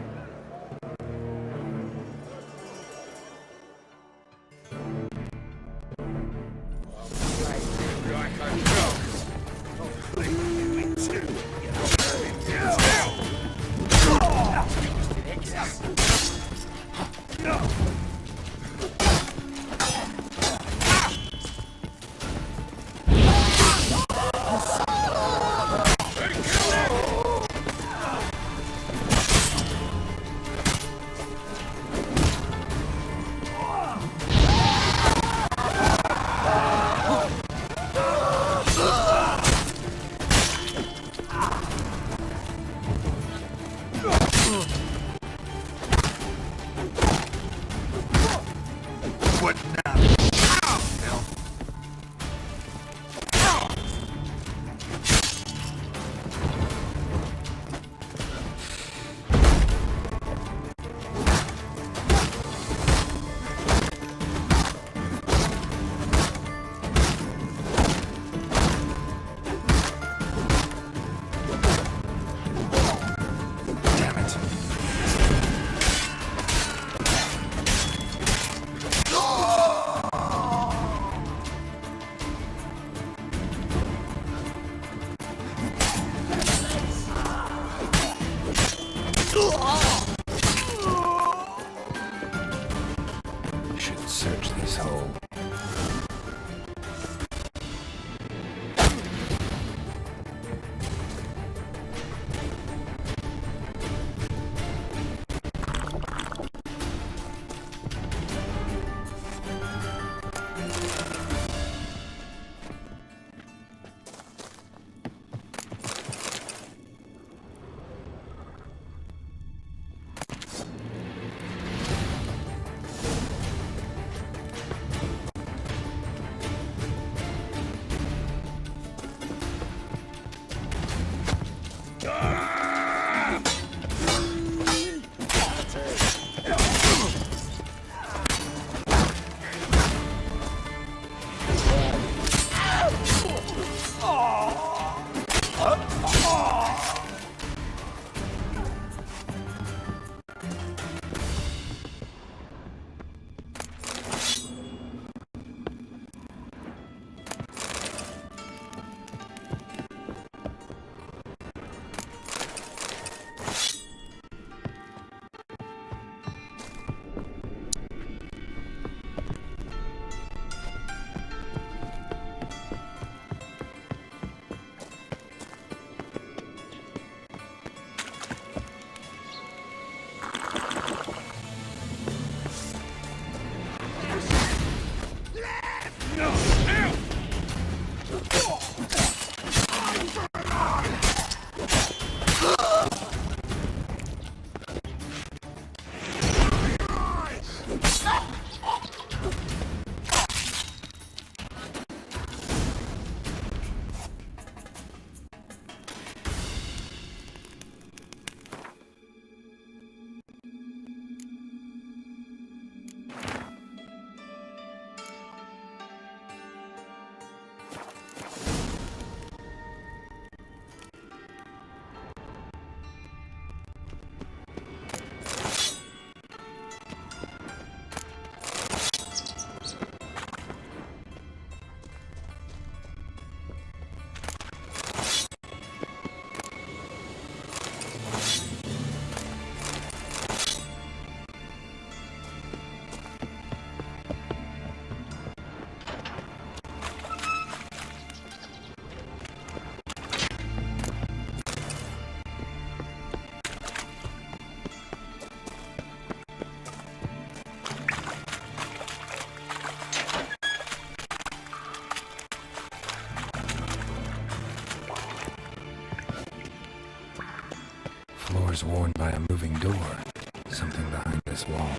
was worn by a moving door. Something behind this wall.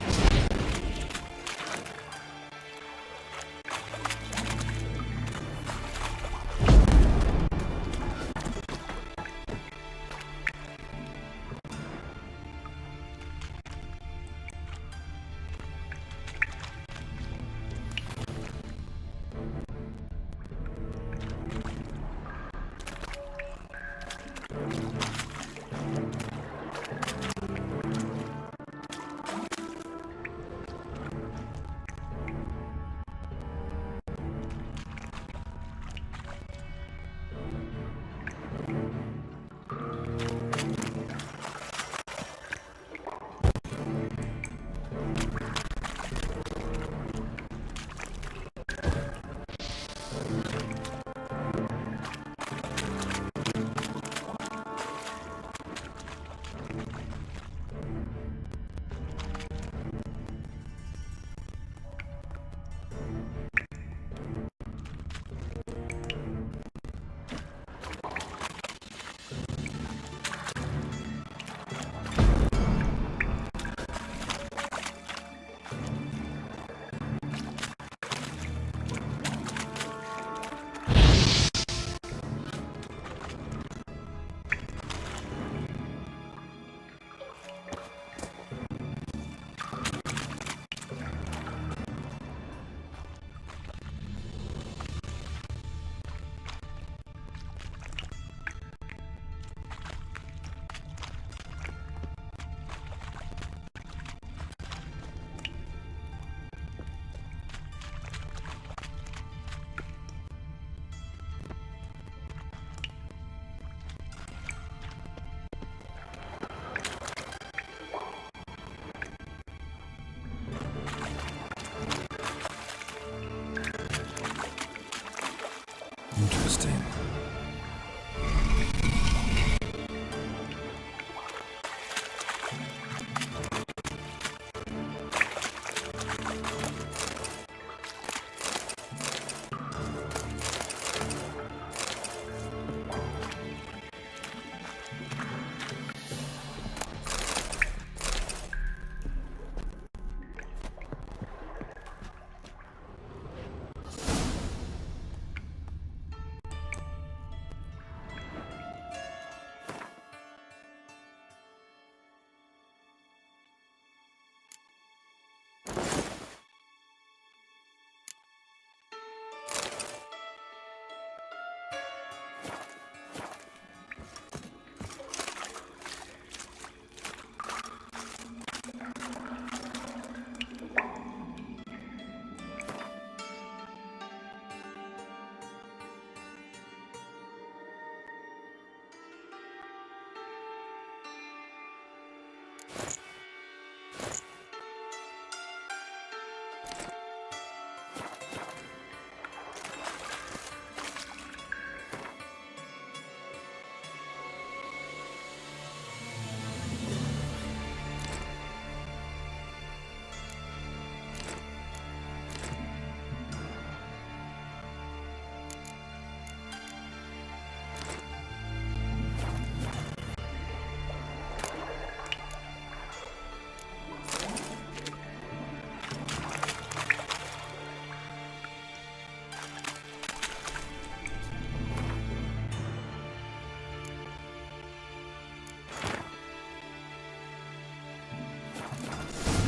Interesting.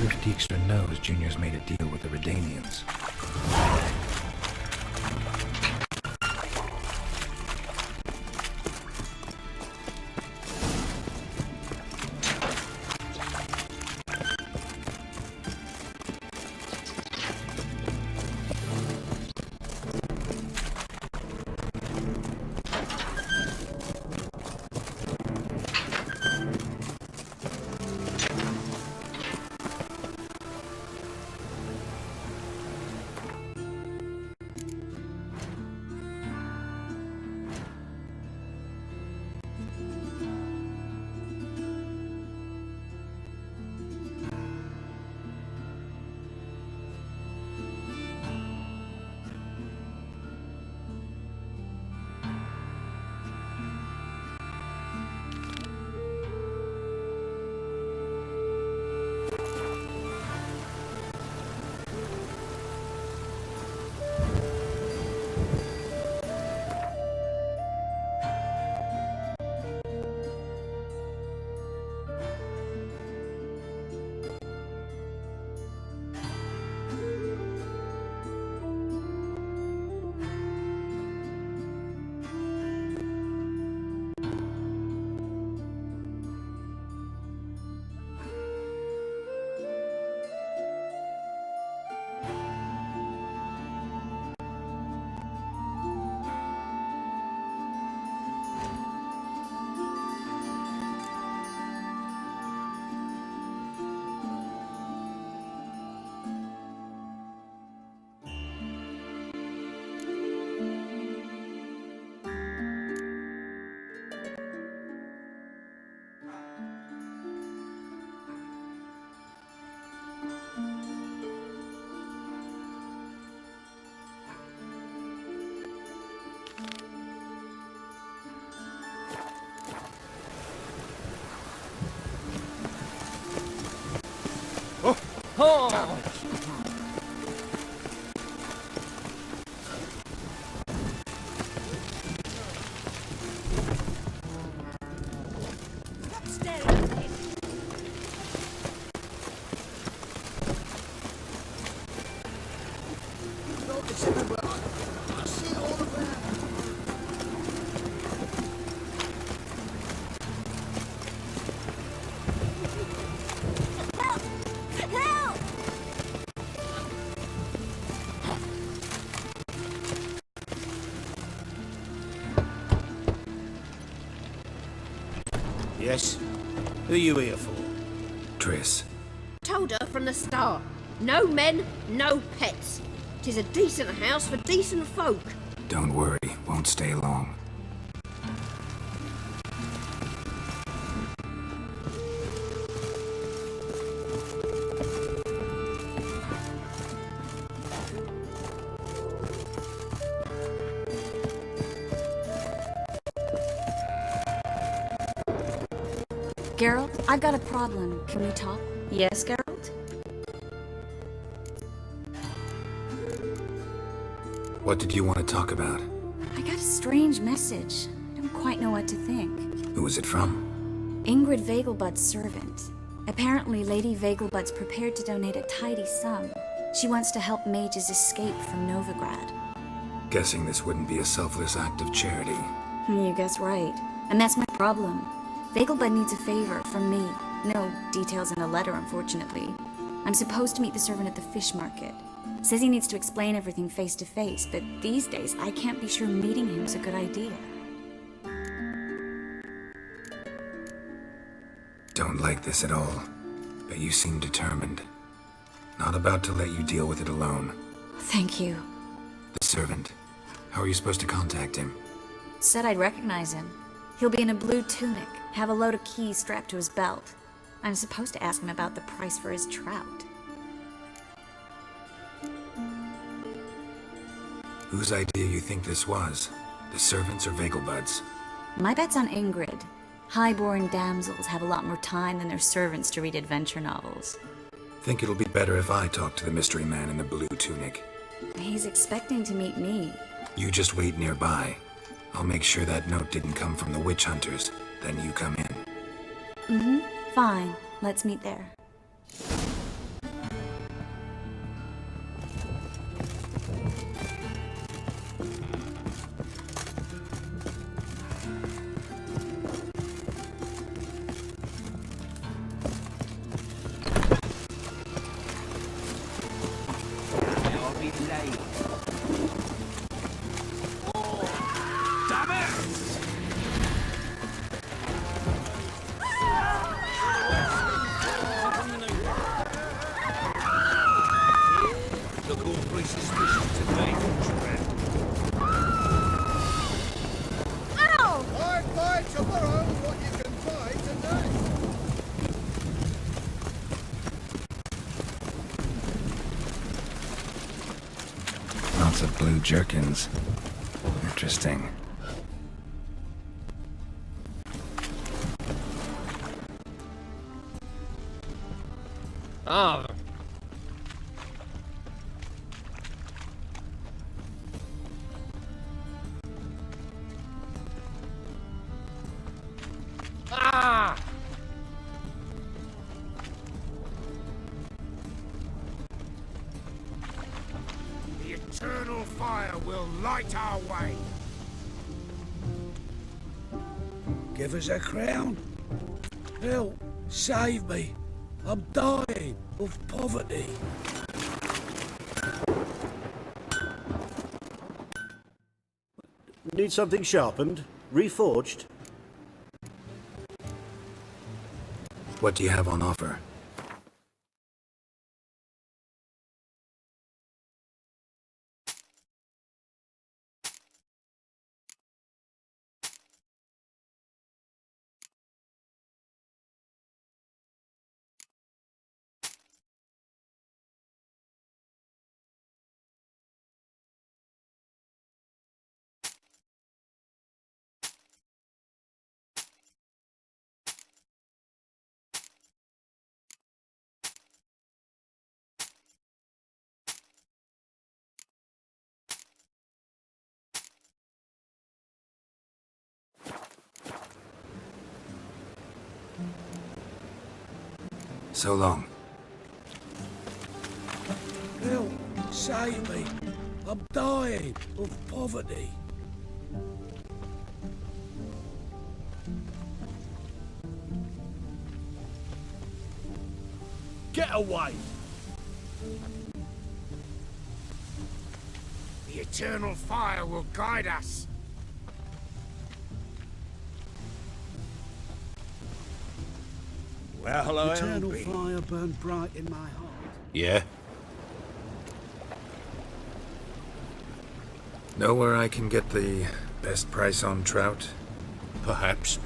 If Dijkstra knows Junior's made a deal with the Redanians. Yes? Who are you here for? Triss. Told her from the start. No men, no pets. 'Tis a decent house for decent folk. Don't worry, won't stay long. Geralt, I've got a problem. Can we talk? Yes, Geralt? What did you want to talk about? I got a strange message. I don't quite know what to think. Who was it from? Ingrid Vegelbud's servant. Apparently, Lady Vegelbud's prepared to donate a tidy sum. She wants to help mages escape from Novigrad. Guessing this wouldn't be a selfless act of charity. You guess right. And that's my problem. Vegelbud needs a favor from me. No details in a letter, unfortunately. I'm supposed to meet the servant at the fish market. Says he needs to explain everything face to face, but these days I can't be sure meeting him's a good idea. Don't like this at all, but you seem determined. Not about to let you deal with it alone. Thank you. The servant. How are you supposed to contact him? Said I'd recognize him. He'll be in a blue tunic, have a load of keys strapped to his belt. I'm supposed to ask him about the price for his trout. Whose idea you think this was? The servants or Vegelbud's? My bet's on Ingrid. High-born damsels have a lot more time than their servants to read adventure novels. Think it'll be better if I talk to the mystery man in the blue tunic. He's expecting to meet me. You just wait nearby. I'll make sure that note didn't come from the witch hunters. Then you come in. Fine. Let's meet there. I'll be late. Oh, damn it! Look awfully suspicious today, friend. Ow! I'd buy tomorrow what you can buy today. Lots of blue jerkins. Interesting. Ah. Ah! The eternal fire will light our way. Give us a crown. Help, save me. I'm dying of poverty. Need something sharpened? Reforged? What do you have on offer? So long. Help! Save me! I'm dying of poverty. Get away! The eternal fire will guide us. Well, I'll eternal be. fire burned bright in my heart. Yeah? Know where I can get the best price on trout? Perhaps.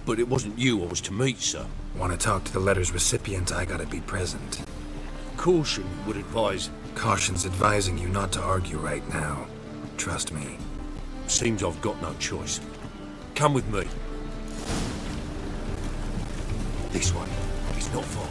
But it wasn't you I was to meet, sir. Want to talk to the letter's recipient, I gotta be present. Caution would advise. Caution's advising you not to argue right now. Trust me. Seems I've got no choice. Come with me. This way. It's not far.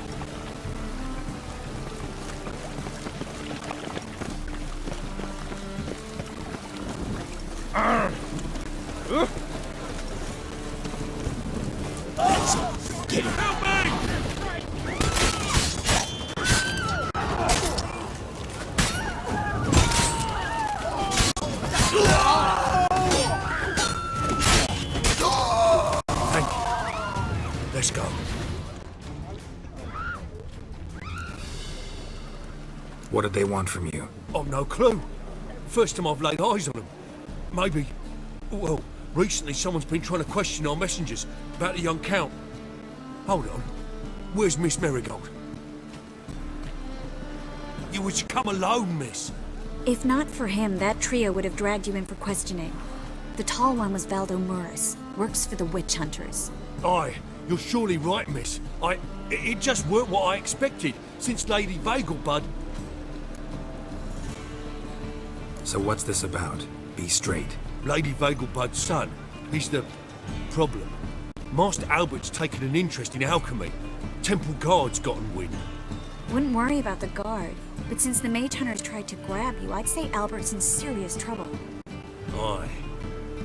Get him! Help me! Thank you. Let's go. What did they want from you? I've no clue. First time I've laid eyes on them. Maybe... Well, recently someone's been trying to question our messengers about the young Count. Hold on. Where's Miss Marigold? You was to come alone, miss. If not for him, that trio would have dragged you in for questioning. The tall one was Valdo Murris, works for the witch hunters. Aye, you're surely right, miss. It just weren't what I expected, since Lady Vagelbud... So what's this about? Be straight. Lady Vagelbud's son. He's the... problem. Master Albert's taken an interest in alchemy. Temple guards gotten wind. Wouldn't worry about the guard, but since the mage hunters tried to grab you, I'd say Albert's in serious trouble. Aye.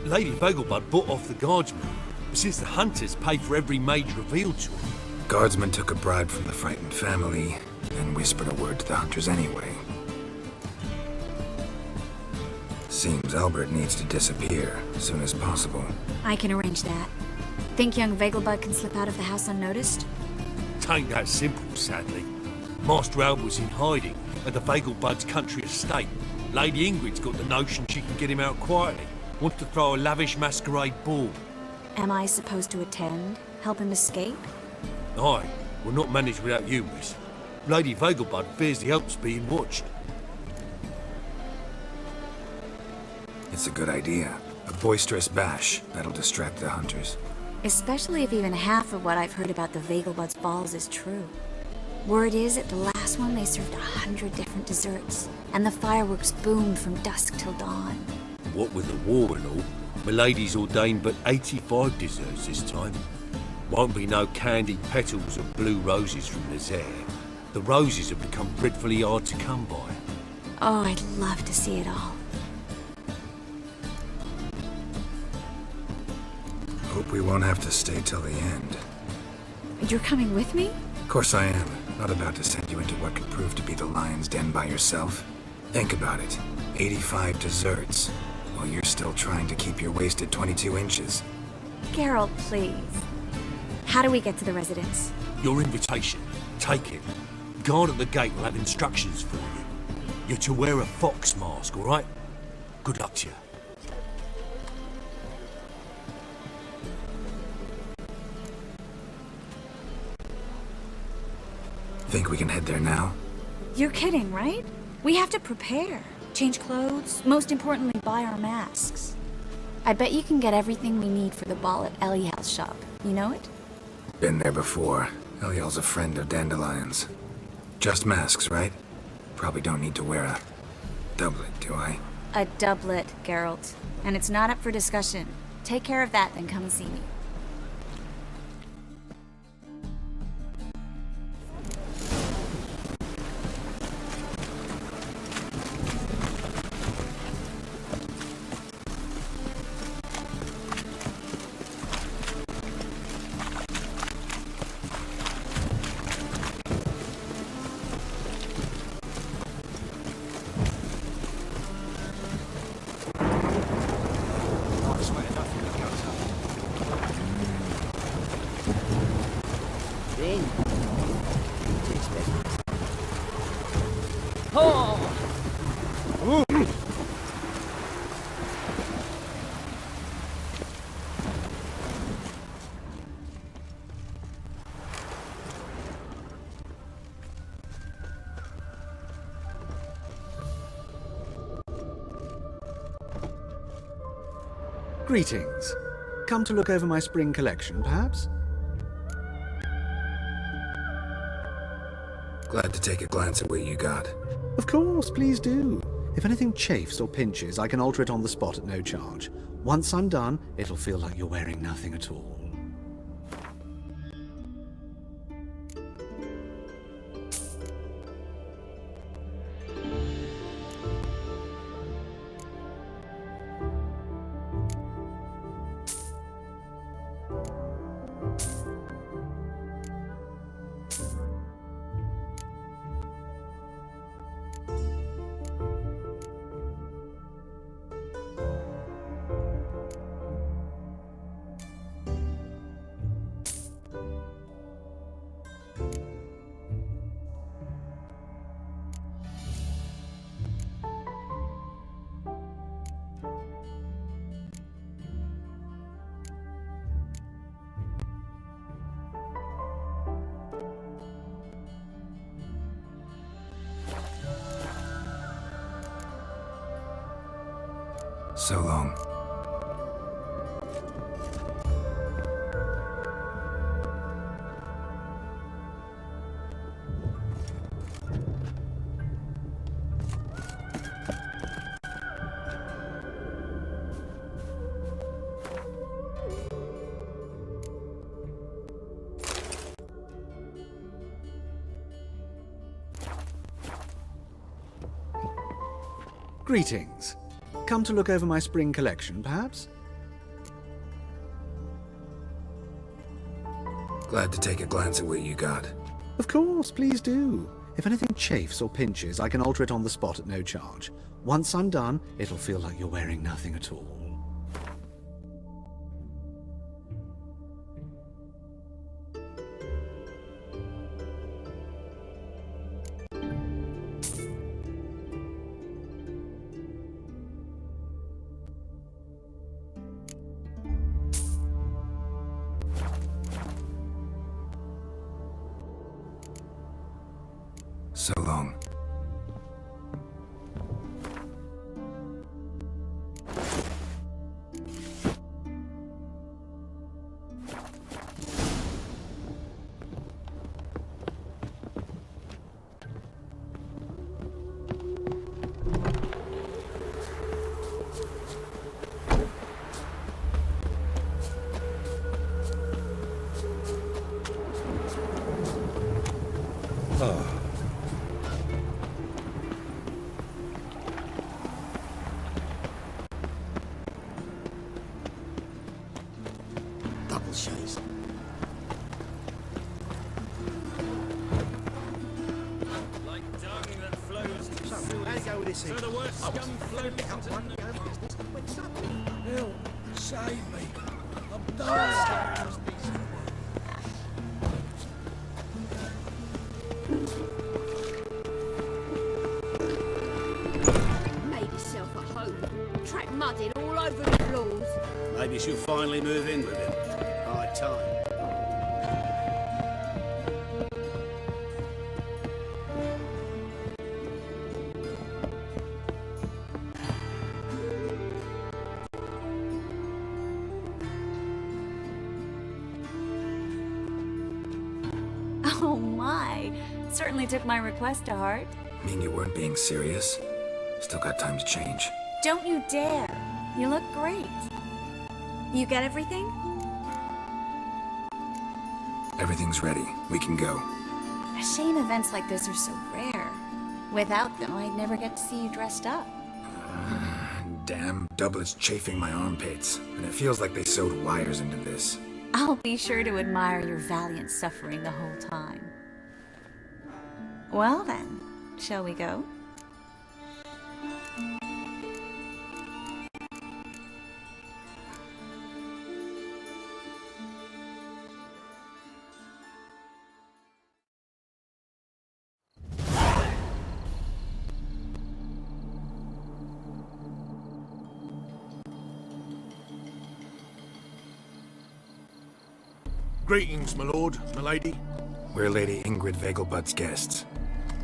Lady Vagelbud bought off the guardsmen, since the hunters pay for every mage revealed to them. Guardsmen took a bribe from the frightened family, and whispered a word to the hunters anyway. Seems Albert needs to disappear as soon as possible. I can arrange that. Think young Vagelbud can slip out of the house unnoticed? Tain't that simple, sadly. Master Albert's in hiding at the Vagelbud's country estate. Lady Ingrid's got the notion she can get him out quietly. Wants to throw a lavish masquerade ball. Am I supposed to attend? Help him escape? Aye, we'll not manage without you, miss. Lady Vagelbud fears the Alps being watched. It's a good idea. A boisterous bash that'll distract the hunters. Especially if even half of what I've heard about the Vagelbud's balls is true. Word is, at the last one they served 100 different desserts, and the fireworks boomed from dusk till dawn. What with the war and all, Milady's ordained but 85 desserts this time. Won't be no candied petals or blue roses from Nazaire. The roses have become dreadfully hard to come by. Oh, I'd love to see it all. Hope we won't have to stay till the end. You're coming with me? Of course I am. Not about to send you into what could prove to be the lion's den by yourself. Think about it. 85 desserts, while you're still trying to keep your waist at 22 inches. Geralt, please. How do we get to the residence? Your invitation. Take it. Guard at the gate will have instructions for you. You're to wear a fox mask, all right? Good luck to you. Think we can head there now? You're kidding, right? We have to prepare. Change clothes, most importantly, buy our masks. I bet you can get everything we need for the ball at Eliel's shop. You know it? Been there before. Eliel's a friend of Dandelion's. Just masks, right? Probably don't need to wear a doublet, do I? A doublet, Geralt. And it's not up for discussion. Take care of that, then come and see me. in. Oh! Greetings. Come to look over my spring collection, perhaps? Glad to take a glance at what you got. Of course, please do. If anything chafes or pinches, I can alter it on the spot at no charge. Once I'm done, it'll feel like you're wearing nothing at all. So long. Greetings. Come to look over my spring collection, perhaps? Glad to take a glance at what you got. Of course, please do. If anything chafes or pinches, I can alter it on the spot at no charge. Once I'm done, it'll feel like you're wearing nothing at all. So long. Double shades. Like dung that flows to sewers. How you go with this So the worst scum flows into one business when suddenly Help! Save me! I'm dying! Made yourself at home. Track mud in all over the floors. Maybe she'll finally move in with him. high time. Oh my. Certainly took my request to heart. Mean you weren't being serious? Still got time to change. Don't you dare. You look great. You get everything? Everything's ready. We can go. A shame events like this are so rare. Without them, I'd never get to see you dressed up. Damn doublet's chafing my armpits, and it feels like they sewed wires into this. I'll be sure to admire your valiant suffering the whole time. Well then, shall we go? Greetings, my lord, my lady. We're Lady Ingrid Vegelbud's guests.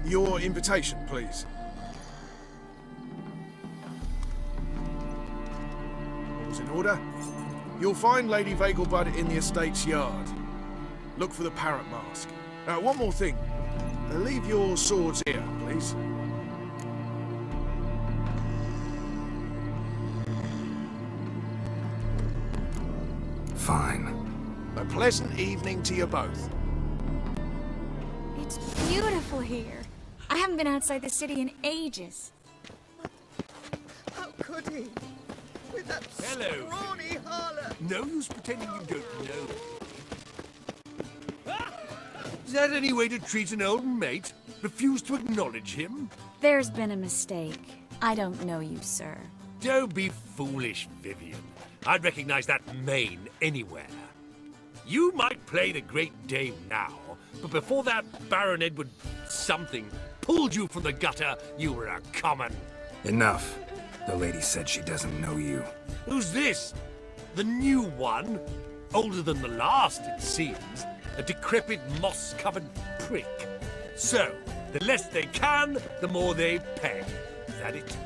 Your invitation, please. All's in order. You'll find Lady Vegelbud in the estate's yard. Look for the parrot mask. One more thing. Leave your swords here, please. Fine. A pleasant evening to you both. It's beautiful here. I haven't been outside the city in ages. How could he? With that Hello. scrawny harlot! No use pretending you don't know. Is that any way to treat an old mate? Refuse to acknowledge him? There's been a mistake. I don't know you, sir. Don't be foolish, Vivian. I'd recognize that mane anywhere. You might play the Great Dame now, but before that Baron Edward something pulled you from the gutter, you were a common. Enough. The lady said she doesn't know you. Who's this? The new one? Older than the last, it seems. A decrepit, moss-covered prick. So, the less they can, the more they pay. Is that it?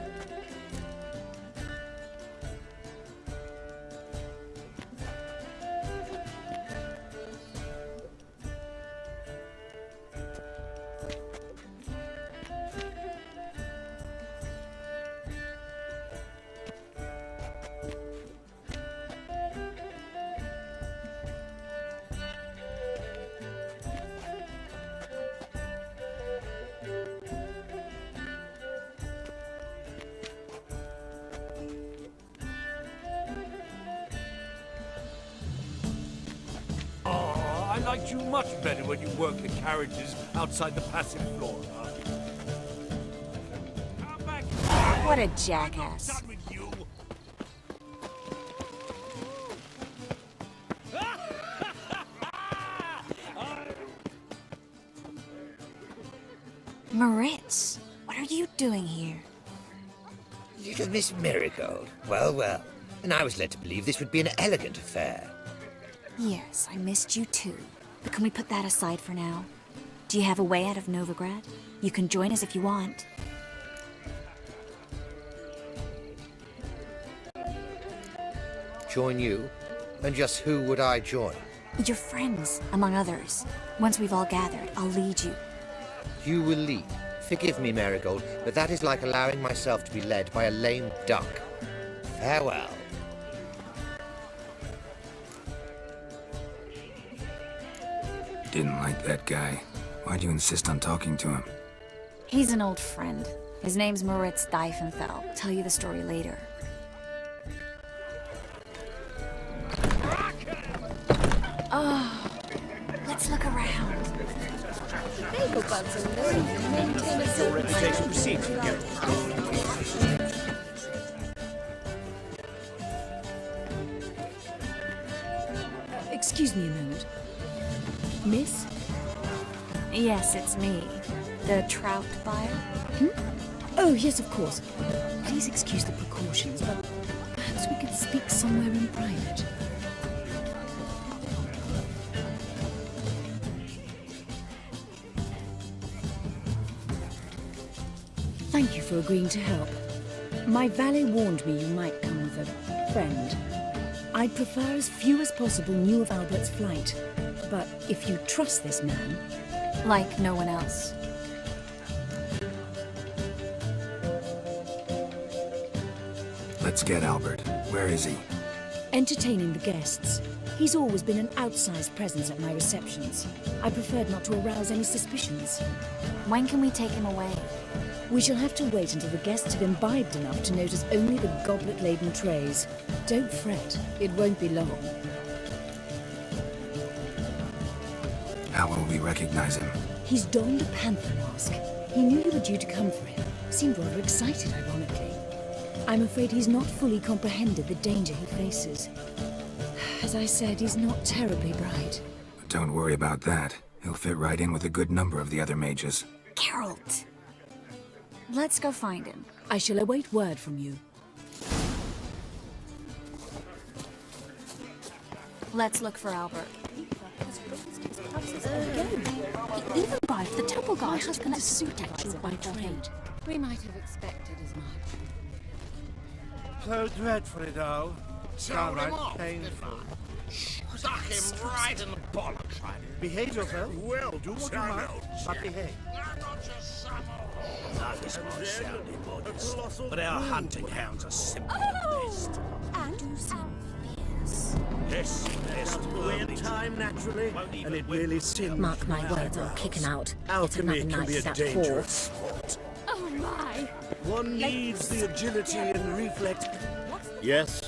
I liked you much better when you worked the carriages outside the passive floor. Come back. What a jackass. I'm not done with you. Moritz, what are you doing here? Little Miss Marigold. Well, well. And I was led to believe this would be an elegant affair. Yes, I missed you too. But can we put that aside for now? Do you have a way out of Novigrad? You can join us if you want. Join you? And just who would I join? Your friends, among others. Once we've all gathered, I'll lead you. You will lead. Forgive me, Marigold, but that is like allowing myself to be led by a lame duck. Farewell. Didn't like that guy. Why'd you insist on talking to him? He's an old friend. His name's Moritz Diefenfeld. Tell you the story later. Oh, let's look around. Your reputation precedes you, Geralt. Excuse me a moment. Miss? Yes, it's me. The trout buyer? Oh, yes, of course. Please excuse the precautions, but perhaps we could speak somewhere in private. Thank you for agreeing to help. My valet warned me you might come with a friend. I'd prefer as few as possible knew of Albert's flight. But if you trust this man... Like no one else. Let's get Albert. Where is he? Entertaining the guests. He's always been an outsized presence at my receptions. I preferred not to arouse any suspicions. When can we take him away? We shall have to wait until the guests have imbibed enough to notice only the goblet-laden trays. Don't fret, it won't be long. How will we recognize him? He's donned a panther mask. He knew you were due to come for him. Seemed rather excited, ironically. I'm afraid he's not fully comprehended the danger he faces. As I said, he's not terribly bright. Don't worry about that. He'll fit right in with a good number of the other mages. Geralt! Let's go find him. I shall await word from you. Let's look for Albert. has raised his prices again. He even bribed the temple guard to turn a suit actual by trade. We might have expected as much. So dreadfully dull. Tell him Downright off, painful. Stuck him right in the bollocks. Behave yourself. Well, do what you must, but behave. That might sound immodest, but our hunting hounds are simply the best. And you seem fierce. Yes, best. Weird time, naturally, and it really sims. Mark my words, I'll kick him out. Alchemy It's can be a that dangerous sport. Oh my! One needs the agility and reflex. Yes?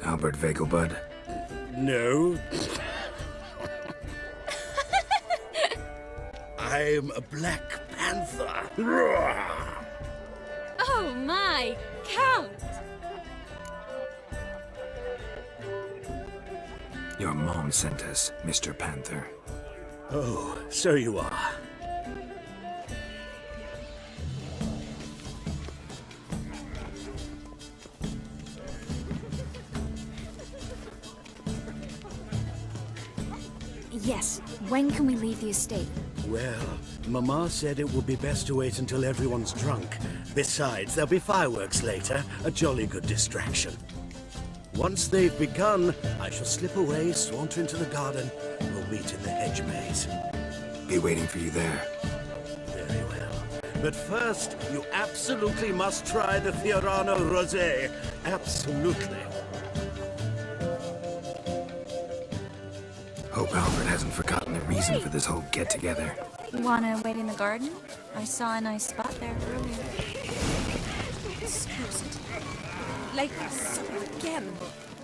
Albert Vegelbud. No. I'm a Black Panther. Oh my! Count! Your mom sent us, Mr. Panther. Oh, so you are. Yes, when can we leave the estate? Well, Mama said it would be best to wait until everyone's drunk. Besides, there'll be fireworks later, a jolly good distraction. Once they've begun, I shall slip away, saunter into the garden. We'll meet in the hedge maze. Be waiting for you there. Very well. But first, you absolutely must try the Fiorano Rosé. Absolutely. Hope Albert hasn't forgotten the reason for this whole get-together. Wanna wait in the garden? I saw a nice spot there earlier. Excuse it. Like supper again.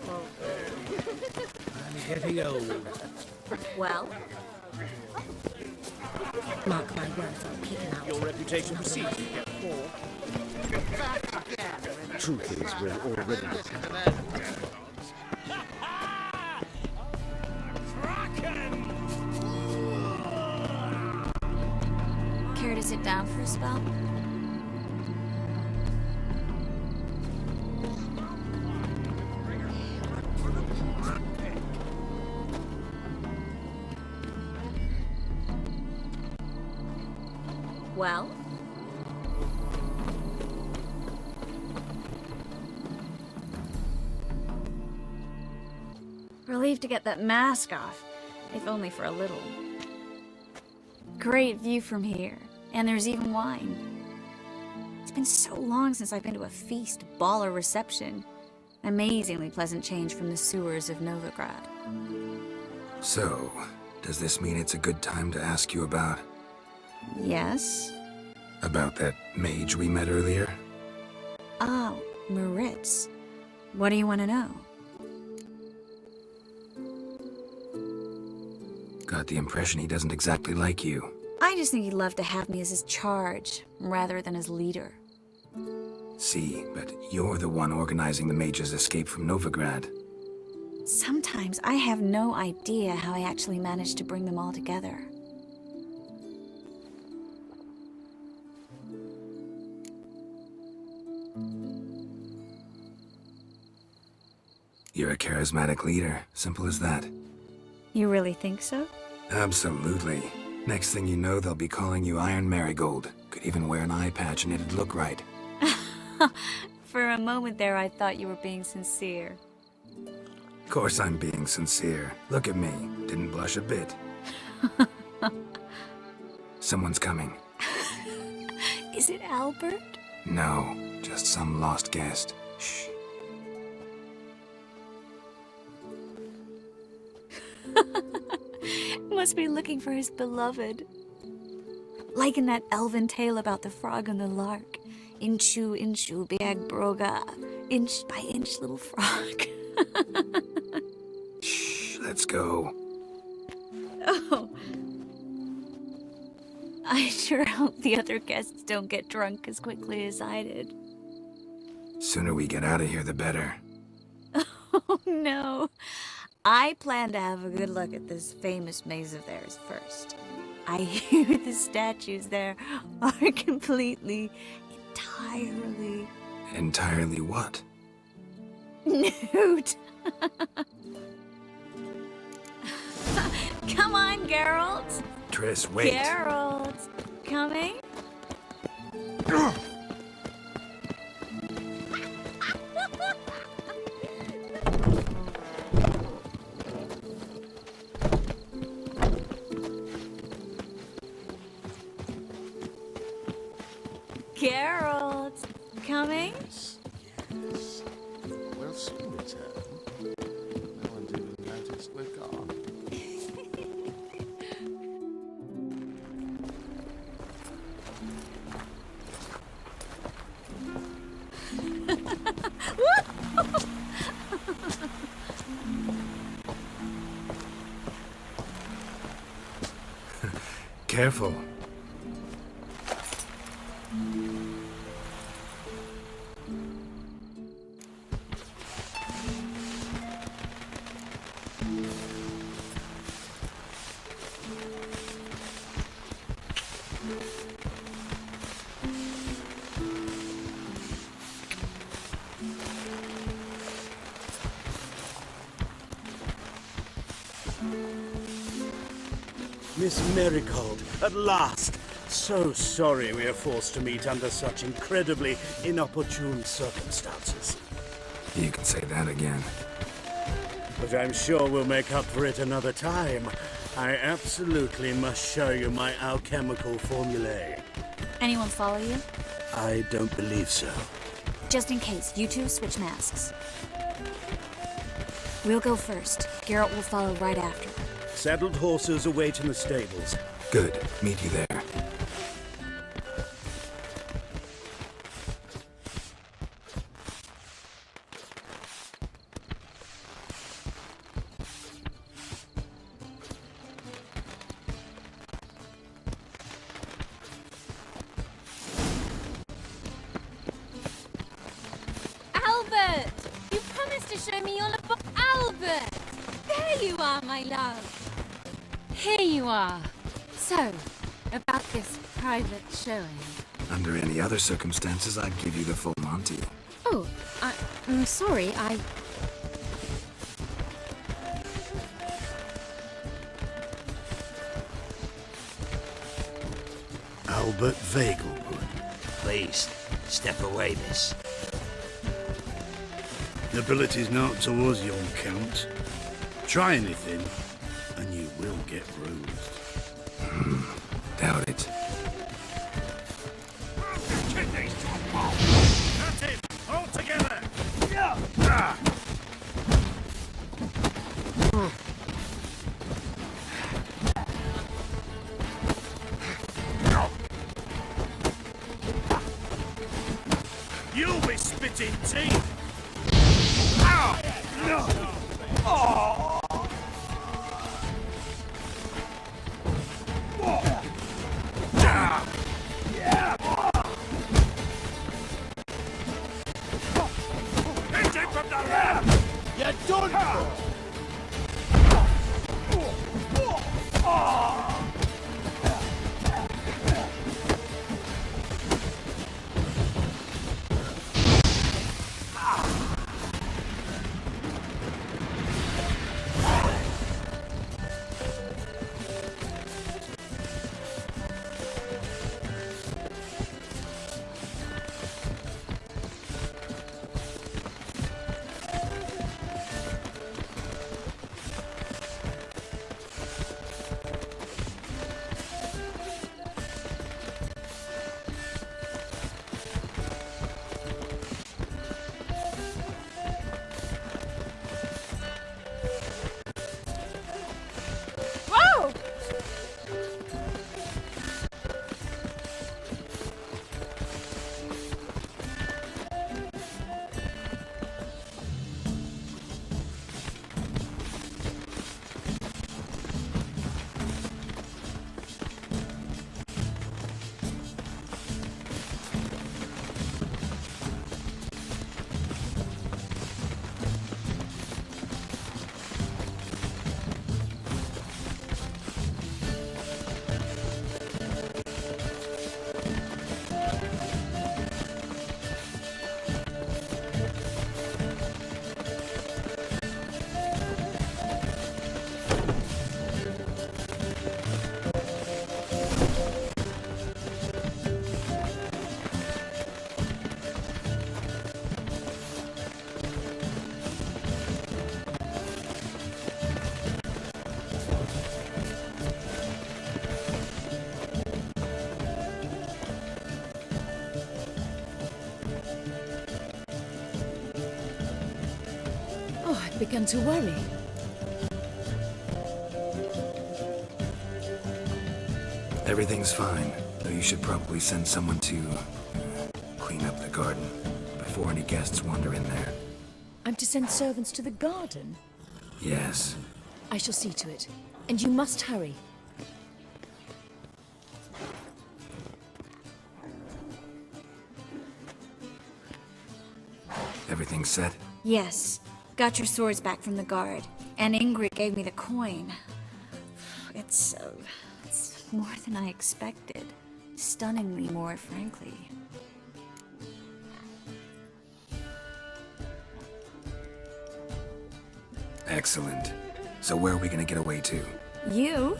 I'm getting old. Well? Mark my words, I'll kick him out. Your reputation precedes you, get poor. Truth is, we're already... Care to sit down for a spell? Well? Relieved to get that mask off, if only for a little. Great view from here, and there's even wine. It's been so long since I've been to a feast, ball, or reception. Amazingly pleasant change from the sewers of Novigrad. So, does this mean it's a good time to ask you about... Yes? About that mage we met earlier? Oh, Moritz. What do you want to know? Got the impression he doesn't exactly like you. I just think he'd love to have me as his charge, rather than his leader. See, but you're the one organizing the mage's escape from Novigrad. Sometimes I have no idea how I actually managed to bring them all together. You're a charismatic leader, simple as that. You really think so? Absolutely. Next thing you know, they'll be calling you Iron Marigold. Could even wear an eye patch and it'd look right. For a moment there, I thought you were being sincere. Of course I'm being sincere. Look at me. Didn't blush a bit. Someone's coming. Is it Albert? No, just some lost guest. Shh. Must be looking for his beloved. Like in that elven tale about the frog and the lark. Inchu, inchu, biag broga. Inch by inch, little frog. Shh, let's go. Oh. I sure hope the other guests don't get drunk as quickly as I did. Sooner we get out of here, the better. Oh no. I plan to have a good look at this famous maze of theirs first. I hear the statues there are completely, entirely... Entirely what? nude. Come on, Geralt. Triss, wait. Geralt, coming? Geralt, coming? Yes. We'll soon return. No one didn't notice we're gone. Careful. Miss Marigold, at last! So sorry we are forced to meet under such incredibly inopportune circumstances. You can say that again. But I'm sure we'll make up for it another time. I absolutely must show you my alchemical formulae. Anyone follow you? I don't believe so. Just in case, you two switch masks. We'll go first. Geralt will follow right after. Saddled horses await in the stables. Good. Meet you there. Albert! You promised to show me all about Albert! There you are, my love! Here you are. So, about this private showing. Under any other circumstances, I'd give you the full Monty. Oh, I'm sorry, Albert Vagelwood. Please, step away, miss. Nobility's not towards young Count. Try anything, and you will get bruised. Doubt it. Cut him! All together! You'll be spitting teeth! You're done for! begun to worry. Everything's fine, though you should probably send someone to clean up the garden before any guests wander in there. I'm to send servants to the garden? Yes. I shall see to it. And you must hurry. Everything set? Yes. Got your swords back from the guard. And Ingrid gave me the coin. It's more than I expected. Stunningly more, frankly. Excellent. So where are we gonna get away to? You?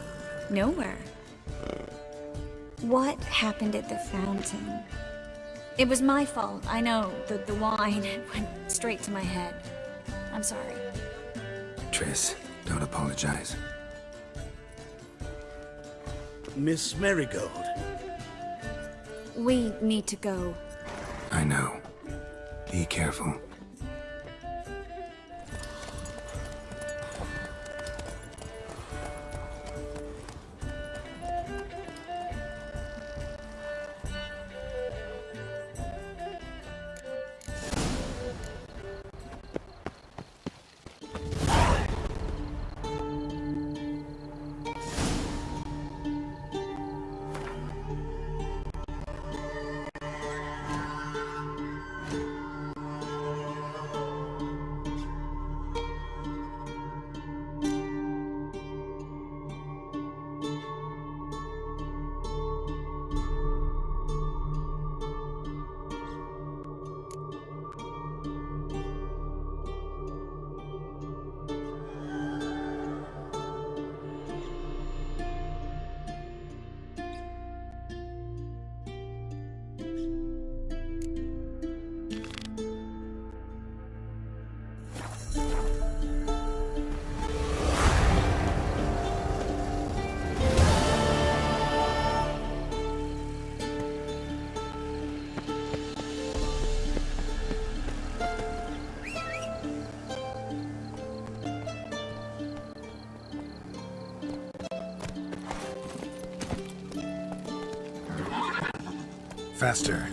Nowhere. What happened at the fountain? It was my fault, I know. The wine went straight to my head. I'm sorry. Triss, don't apologize. Miss Marigold. We need to go. I know. Be careful. Faster.